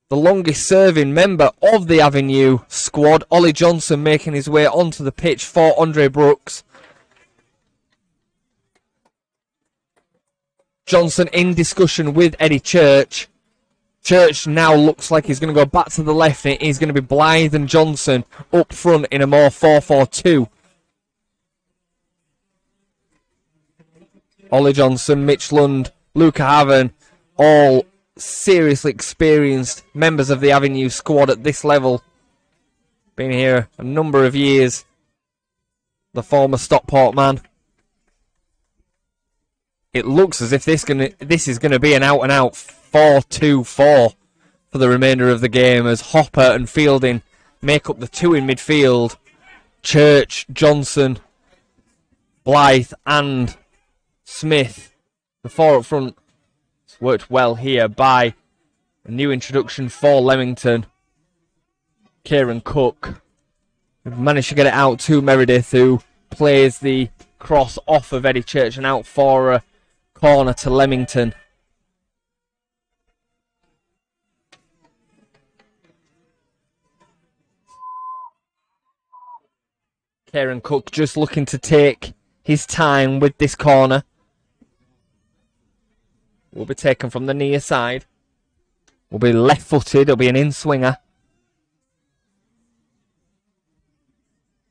the longest serving member of the Avenue squad, Ollie Johnson, making his way onto the pitch for Andre Brooks. Johnson in discussion with Eddie Church. Church now looks like he's going to go back to the left. It is going to be Blythe and Johnson up front in a more 4-4-2. Ollie Johnson, Mitch Lund, Luca Haven, all seriously experienced members of the Avenue squad at this level. Been here a number of years. The former Stockport man. It looks as if this is going to be an out-and-out 4-2-4 for the remainder of the game, as Hopper and Fielding make up the 2 in midfield. Church, Johnson, Blythe and Smith. The 4 up front. It's worked well here by a new introduction for Leamington. Kieran Cook. We've managed to get it out to Meredith, who plays the cross off of Eddie Church and out for a corner to Leamington. Kieran Cook just looking to take his time with this corner. Will be taken from the near side. Will be left-footed. It'll be an in-swinger.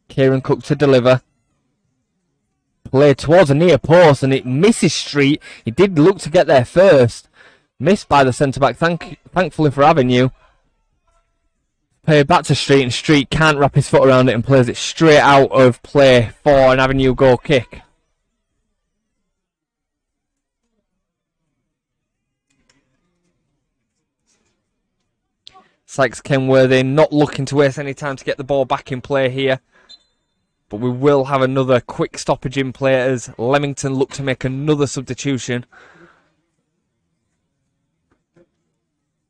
Kieran Cook to deliver. Played towards a near post, and it misses Street. He did look to get there first. Missed by the centre-back, thankfully for Avenue. Played back to Street, and Street can't wrap his foot around it and plays it straight out of play for an Avenue goal kick. Sykes Kenworthy not looking to waste any time to get the ball back in play here. But we will have another quick stoppage in play as Leamington look to make another substitution.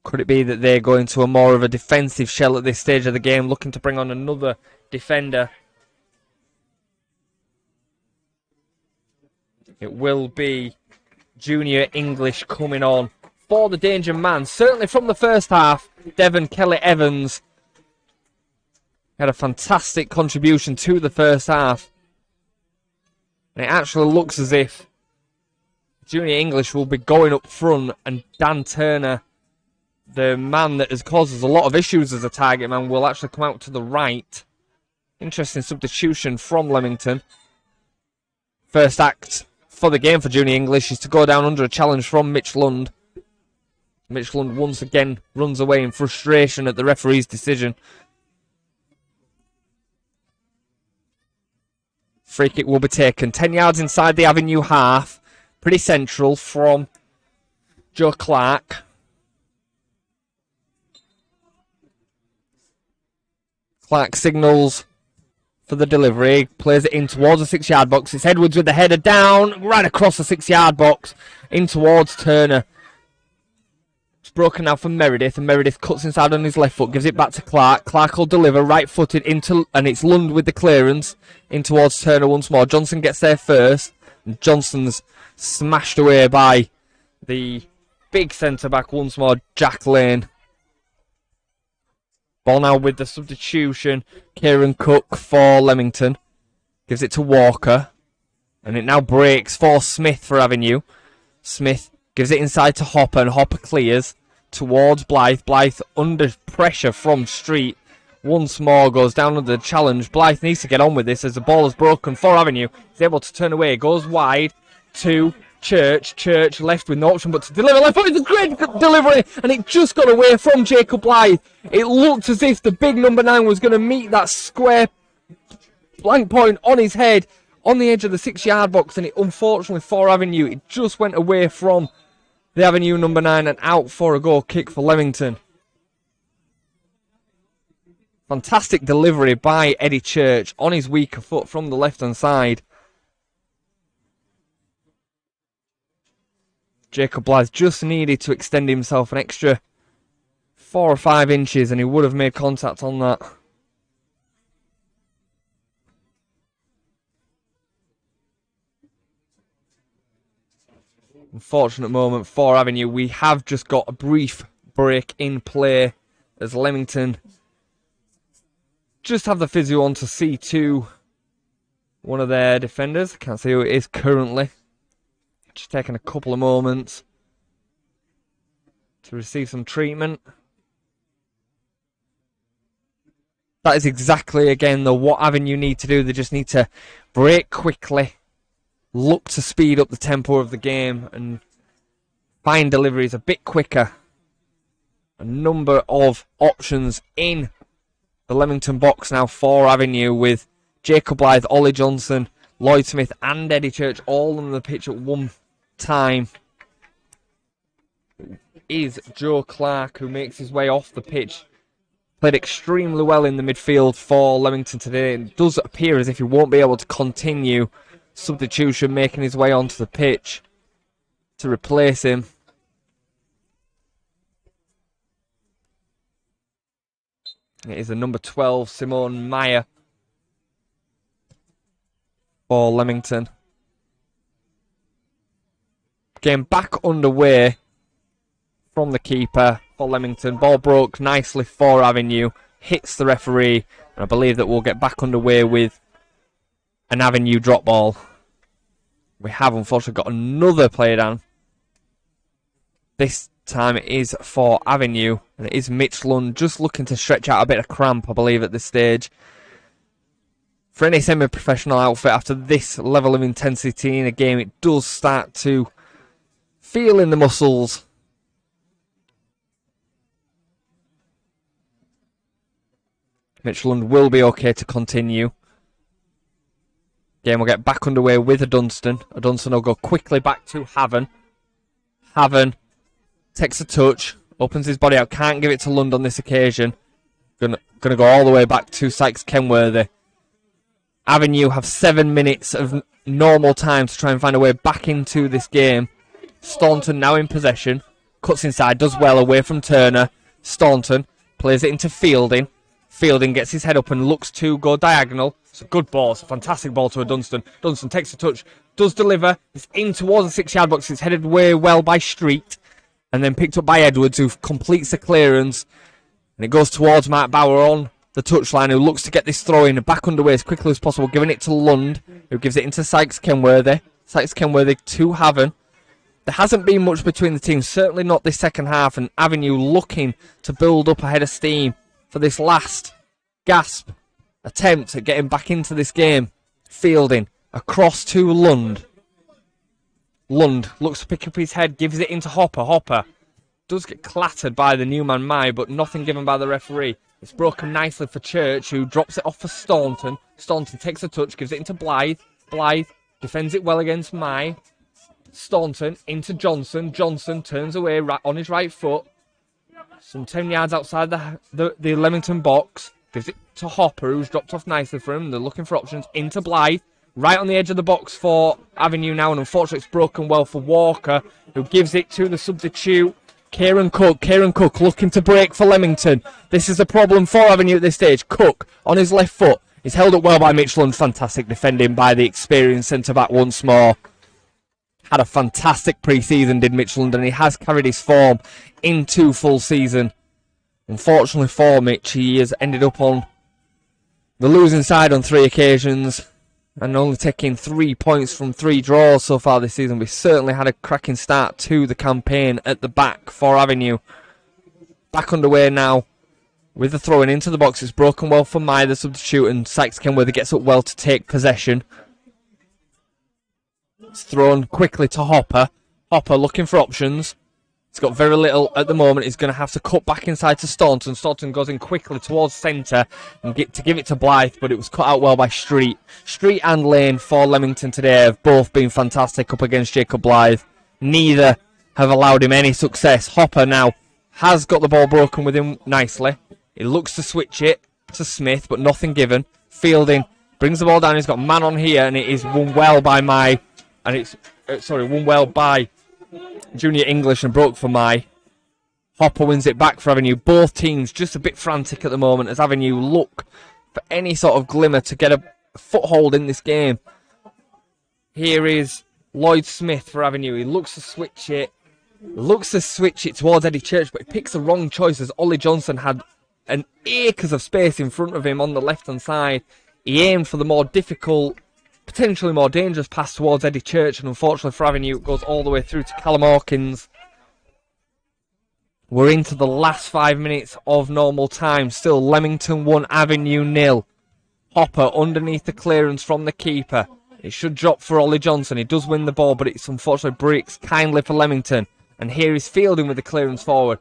Could it be that they're going to a more of a defensive shell at this stage of the game, looking to bring on another defender? It will be Junior English coming on for the danger man. Certainly from the first half, Devon Kelly-Evans had a fantastic contribution to the first half. And it actually looks as if Junior English will be going up front, and Dan Turner, the man that has caused us a lot of issues as a target man, will actually come out to the right. Interesting substitution from Leamington. First act for the game for Junior English is to go down under a challenge from Mitch Lund. Mitch Lund once again runs away in frustration at the referee's decision. Free kick will be taken 10 yards inside the Avenue half. Pretty central from Joe Clark. Clark signals for the delivery. Plays it in towards the 6-yard box. It's Edwards with the header down. Right across the 6-yard box. In towards Turner. It's broken now from Meredith. And Meredith cuts inside on his left foot. Gives it back to Clark. Clark will deliver right-footed into... And it's Lund with the clearance. In towards Turner once more. Johnson gets there first. And Johnson's smashed away by the big centre-back once more, Jack Lane. Ball now with the substitution. Kieran Cook for Leamington. Gives it to Walker. And it now breaks for Smith for Avenue. Smith gives it inside to Hopper, and Hopper clears towards Blythe. Blythe under pressure from Street. Once more goes down under the challenge. Blythe needs to get on with this as the ball is broken for Avenue. He's able to turn away. Goes wide to Church. Church left with no option but to deliver. Left foot is a great delivery, and it just got away from Jacob Blythe. It looked as if the big number 9 was going to meet that square blank point on his head on the edge of the 6-yard box, and it unfortunately for Avenue, it just went away from the Avenue number 9 and out for a goal kick for Leamington. Fantastic delivery by Eddie Church on his weaker foot from the left-hand side. Jacob Blythe just needed to extend himself an extra 4 or 5 inches and he would have made contact on that. Unfortunate moment for Avenue. We have just got a brief break in play as Leamington just have the physio on to see to one of their defenders. Can't see who it is currently. Just taking a couple of moments to receive some treatment. That is exactly, again, what Avenue need to do. They just need to break quickly, look to speed up the tempo of the game and find deliveries a bit quicker. A number of options in the Leamington box now for Avenue with Jacob Blythe, Ollie Johnson, Lloyd Smith and Eddie Church all on the pitch at one time. Is Joe Clark, who makes his way off the pitch. Played extremely well in the midfield for Leamington today. It does appear as if he won't be able to continue. Substitution making his way onto the pitch to replace him. It is the number 12, Simone Meyer, for Leamington. Game back underway from the keeper for Leamington. Ball broke nicely for Avenue. Hits the referee. And I believe that we'll get back underway with an Avenue drop ball. We have unfortunately got another play down. This time it is for Avenue. And it is Mitch Lund just looking to stretch out a bit of cramp, I believe, at this stage. For any semi-professional outfit, after this level of intensity in a game, it does start to feel in the muscles. Mitch Lund will be okay to continue. Game will get back underway with a Dunstan. A Dunstan will go quickly back to Haven. Haven takes a touch, opens his body out, can't give it to Lund on this occasion. Gonna go all the way back to Sykes Kenworthy. Avenue have 7 minutes of normal time to try and find a way back into this game. Staunton now in possession. Cuts inside, does well away from Turner. Staunton plays it into Fielding. Fielding gets his head up and looks to go diagonal. It's a good ball. It's a fantastic ball to a Dunstan. Dunstan takes a touch, does deliver. It's in towards the 6-yard box. It's headed way well by Street. And then picked up by Edwards, who completes the clearance. And it goes towards Mark Bauer on the touchline, who looks to get this throw in back underway as quickly as possible, giving it to Lund, who gives it into Sykes Kenworthy. Sykes Kenworthy to Haven. There hasn't been much between the teams, certainly not this second half, and Avenue looking to build up a head of steam for this last gasp attempt at getting back into this game. Fielding across to Lund. Lund looks to pick up his head, gives it into Hopper. Hopper does get clattered by the new man Mai, but nothing given by the referee. It's broken nicely for Church, who drops it off for Staunton. Staunton takes a touch, gives it into Blythe. Blythe defends it well against Mai. Staunton into Johnson. Johnson turns away on his right foot. Some 10 yards outside the Leamington box. Gives it to Hopper, who's dropped off nicely for him. They're looking for options. Into Blythe. Right on the edge of the box for Avenue now. And unfortunately, it's broken well for Walker, who gives it to the substitute, Kieran Cook. Kieran Cook looking to break for Leamington. This is a problem for Avenue at this stage. Cook on his left foot. He's held up well by Mitch Lund. Fantastic defending by the experienced centre-back once more. Had a fantastic pre-season, did Mitch Lund, and he has carried his form into full season. Unfortunately for Mitch, he has ended up on the losing side on 3 occasions and only taking 3 points from 3 draws so far this season. We certainly had a cracking start to the campaign at the back for Avenue. Back underway now with the throwing into the box. It's broken well for Mai, the substitute, and Sykes Kenworthy gets up well to take possession. It's thrown quickly to Hopper. Hopper looking for options. He's got very little at the moment. He's going to have to cut back inside to Staunton. Staunton goes in quickly towards centre and to give it to Blythe, but it was cut out well by Street. Street and Lane for Leamington today have both been fantastic up against Jacob Blythe. Neither have allowed him any success. Hopper now has got the ball broken with him nicely. He looks to switch it to Smith, but nothing given. Fielding brings the ball down. He's got a man on here, and it is won well by Mai. And it's, won well by Junior English and broke for Mai. Hopper wins it back for Avenue. Both teams just a bit frantic at the moment as Avenue look for any sort of glimmer to get a foothold in this game. Here is Lloyd Smith for Avenue. He looks to switch it. Towards Eddie Church, but he picks the wrong choice as Ollie Johnson had an acres of space in front of him on the left-hand side. He aimed for the more difficult, potentially more dangerous pass towards Eddie Church, and unfortunately for Avenue, it goes all the way through to Callum Hawkins. We're into the last 5 minutes of normal time. Still Leamington 1, Avenue 0. Hopper underneath the clearance from the keeper. It should drop for Ollie Johnson. He does win the ball, but it's unfortunately breaks kindly for Leamington. And here is Fielding with the clearance forward.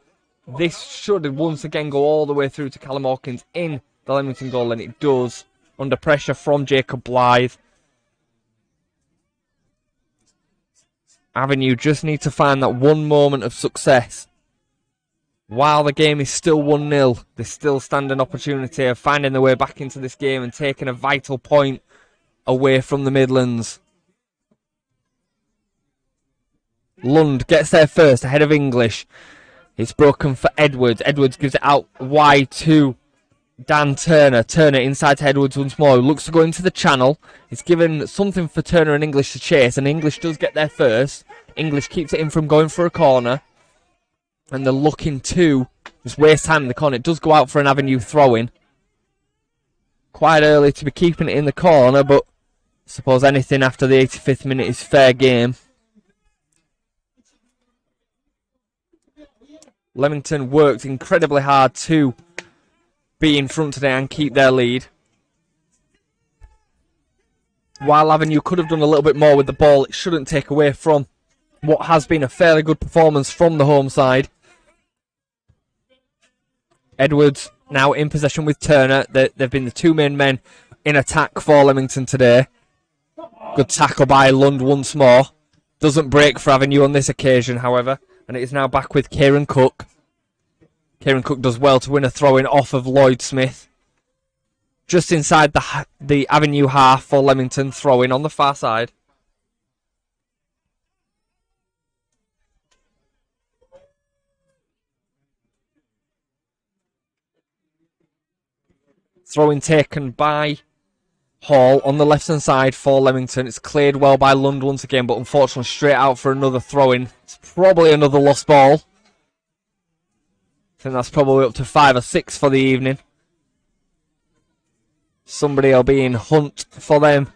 This should once again go all the way through to Callum Hawkins in the Leamington goal, and it does, under pressure from Jacob Blythe. Avenue just need to find that one moment of success. While the game is still 1-0, they still stand an opportunity of finding their way back into this game and taking a vital point away from the Midlands. Lund gets there first, ahead of English. It's broken for Edwards. Edwards gives it out wide to Dan Turner. Turner inside to Edwards once more. Who looks to go into the channel. It's given something for Turner and English to chase, and English does get there first. English keeps it in from going for a corner. And they're looking to just waste time in the corner. It does go out for an Avenue throw-in. Quite early to be keeping it in the corner, but I suppose anything after the 85th minute is fair game. Leamington worked incredibly hard to be in front today and keep their lead. While Avenue could have done a little bit more with the ball, it shouldn't take away from what has been a fairly good performance from the home side. Edwards now in possession with Turner. They've been the two main men in attack for Leamington today. Good tackle by Lund once more. Doesn't break for Avenue on this occasion, however. And it is now back with Kieran Cook. Kieran Cook does well to win a throw-in off of Lloyd Smith. Just inside the Avenue half for Leamington, throw-in on the far side. Throw-in taken by Hall on the left-hand side for Leamington. It's cleared well by Lund once again, but unfortunately straight out for another throw-in. It's probably another lost ball. I think that's probably up to 5 or 6 for the evening. Somebody will be in hunt for them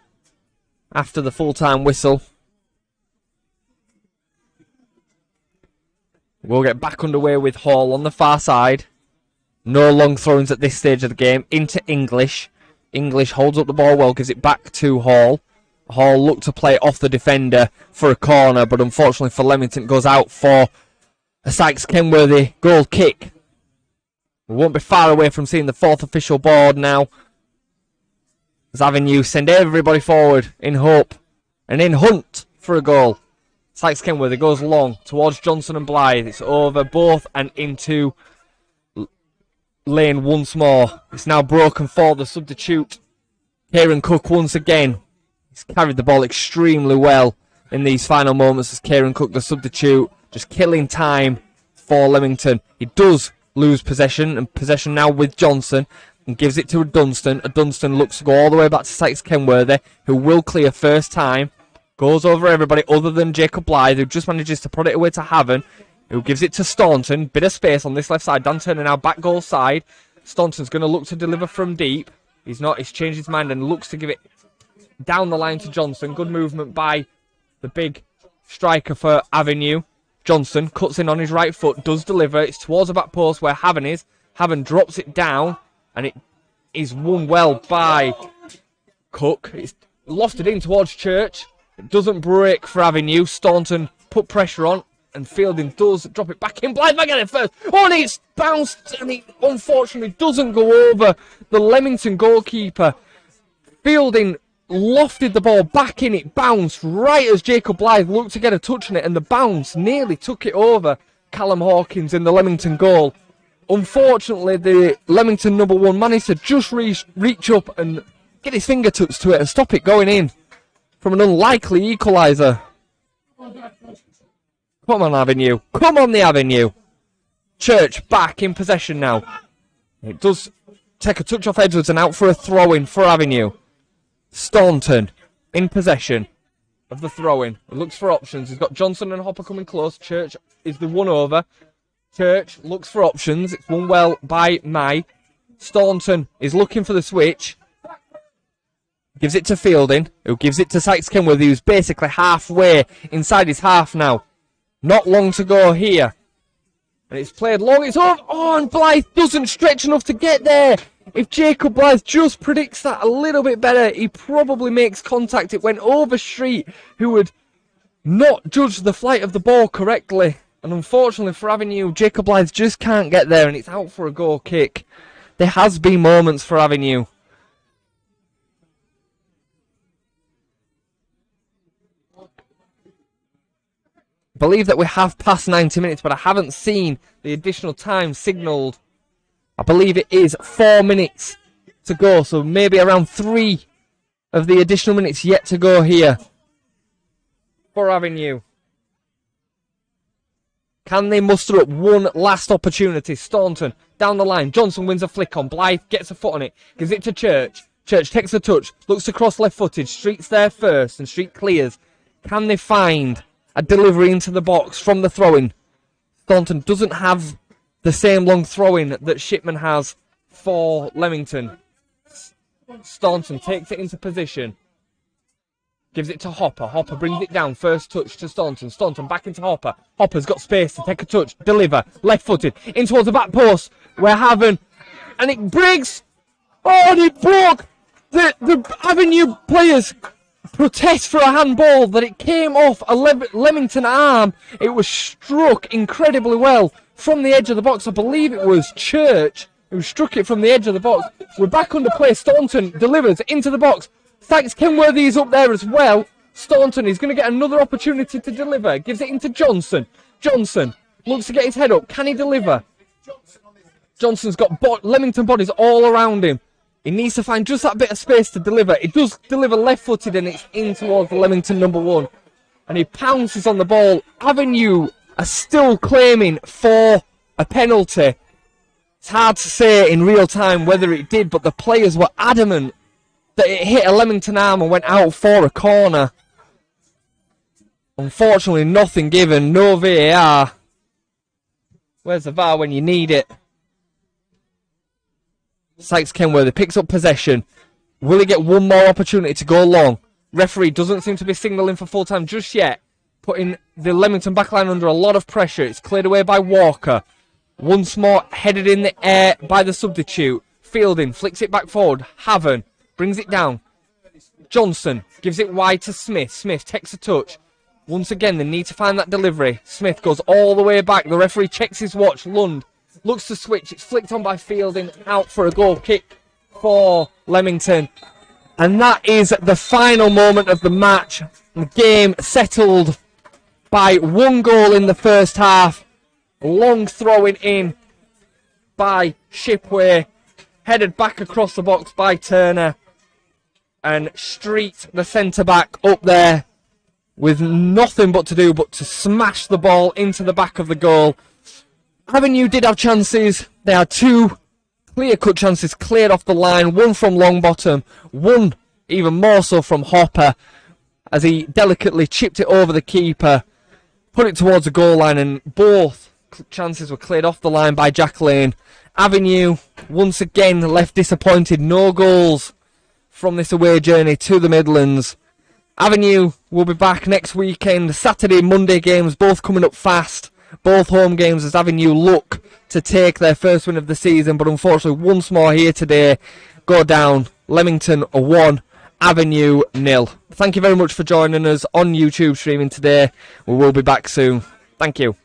after the full-time whistle. We'll get back underway with Hall on the far side. No long throw-ins at this stage of the game. Into English. English holds up the ball well, gives it back to Hall. Hall looked to play off the defender for a corner, but unfortunately for Leamington, it goes out for a Sykes-Kenworthy goal kick. We won't be far away from seeing the fourth official board now, as Avenue send everybody forward in hope and in hunt for a goal. Sykes-Kenworthy goes long towards Johnson and Blythe. It's over both and into lane once more. It's now broken for the substitute. Kieran Cook once again. He's carried the ball extremely well in these final moments as Kieran Cook, the substitute, just killing time for Leamington. He does lose possession, and possession now with Johnson, and gives it to Dunstan. Dunstan looks to go all the way back to Sykes-Kenworthy, who will clear first time. Goes over everybody other than Jacob Blythe, who just manages to put it away to Haven, who gives it to Staunton. Bit of space on this left side. Dan Turner now back goal side. Staunton's going to look to deliver from deep. He's not. He's changed his mind and looks to give it down the line to Johnson. Good movement by the big striker for Avenue. Johnson cuts in on his right foot. Does deliver. It's towards the back post where Haven is. Haven drops it down. And it is won well by Cook. It's lofted in towards Church. It doesn't break for Avenue. Staunton put pressure on. And Fielding does drop it back in. Blythe back at it first. Oh, and it's bounced. And it unfortunately doesn't go over the Leamington goalkeeper. Fielding lofted the ball back in. It bounced right as Jacob Blythe looked to get a touch on it. And the bounce nearly took it over Callum Hawkins in the Leamington goal. Unfortunately, the Leamington number one managed to just reach up and get his fingertips to it and stop it going in from an unlikely equaliser. Come on, Avenue. Come on, the Avenue. Church back in possession now. It does take a touch off Edwards and out for a throw-in for Avenue. Staunton in possession of the throw-in. He looks for options. He's got Johnson and Hopper coming close. Church is the one over. Church looks for options. It's won well by Mai. Staunton is looking for the switch. Gives it to Fielding, who gives it to Sykes-Kenworthy, who's basically halfway inside his half now. Not long to go here. And it's played long. It's over. Oh, and Blythe doesn't stretch enough to get there. If Jacob Blythe just predicts that a little bit better, he probably makes contact. It went over Street, who would not judge the flight of the ball correctly. And unfortunately for Avenue, Jacob Blythe just can't get there, and it's out for a goal kick. There has been moments for Avenue. I believe that we have passed 90 minutes, but I haven't seen the additional time signalled. I believe it is 4 minutes to go, so maybe around 3 of the additional minutes yet to go here for Avenue. Can they muster up one last opportunity? Staunton down the line. Johnson wins a flick on. Blythe gets a foot on it. Gives it to Church. Church takes a touch. Looks to cross left footed. Street's there first and Street clears. Can they find a delivery into the box from the throw-in? Staunton doesn't have the same long throw-in that Shipman has for Leamington. Staunton takes it into position. Gives it to Hopper. Hopper brings it down. First touch to Staunton. Staunton back into Hopper. Hopper's got space to take a touch. Deliver. Left-footed. In towards the back post. Where Haven. And it breaks. Oh, and it broke. The Avenue players protest for a handball that it came off a Leamington arm. It was struck incredibly well from the edge of the box. I believe it was Church who struck it from the edge of the box. We're back under play. Staunton delivers into the box. Sykes-Kenworthy is up there as well. Staunton is going to get another opportunity to deliver. Gives it into Johnson. Johnson looks to get his head up. Can he deliver? Johnson's got Leamington bodies all around him. He needs to find just that bit of space to deliver. He does deliver left-footed and it's in towards the Leamington number one. And he pounces on the ball. Avenue are still claiming for a penalty. It's hard to say in real time whether it did, but the players were adamant that it hit a Leamington arm and went out for a corner. Unfortunately, nothing given. No VAR. Where's the VAR when you need it? Sykes-Kenworthy picks up possession. Will he get one more opportunity to go long? Referee doesn't seem to be signalling for full time just yet. Putting the Leamington backline under a lot of pressure. It's cleared away by Walker. Once more, headed in the air by the substitute. Fielding, flicks it back forward. Haven brings it down. Johnson gives it wide to Smith. Smith takes a touch. Once again, they need to find that delivery. Smith goes all the way back. The referee checks his watch. Lund looks to switch. It's flicked on by Fielding. Out for a goal kick for Leamington. And that is the final moment of the match. The game settled by 1 goal in the first half. Long throwing in by Shipway. Headed back across the box by Turner. And Street, the centre-back, up there with nothing but to do but to smash the ball into the back of the goal. Avenue did have chances. They had 2 clear-cut chances cleared off the line. One from Longbottom, one even more so from Hopper, as he delicately chipped it over the keeper, put it towards the goal line, and both chances were cleared off the line by Jack Lane. Avenue, once again, left disappointed. No goals from this away journey to the Midlands. Avenue will be back next weekend. Saturday, Monday games, both coming up fast. Both home games as Avenue look to take their first win of the season, but unfortunately once more here today, go down. Leamington 1, Avenue 0. Thank you very much for joining us on YouTube streaming today. We will be back soon. Thank you.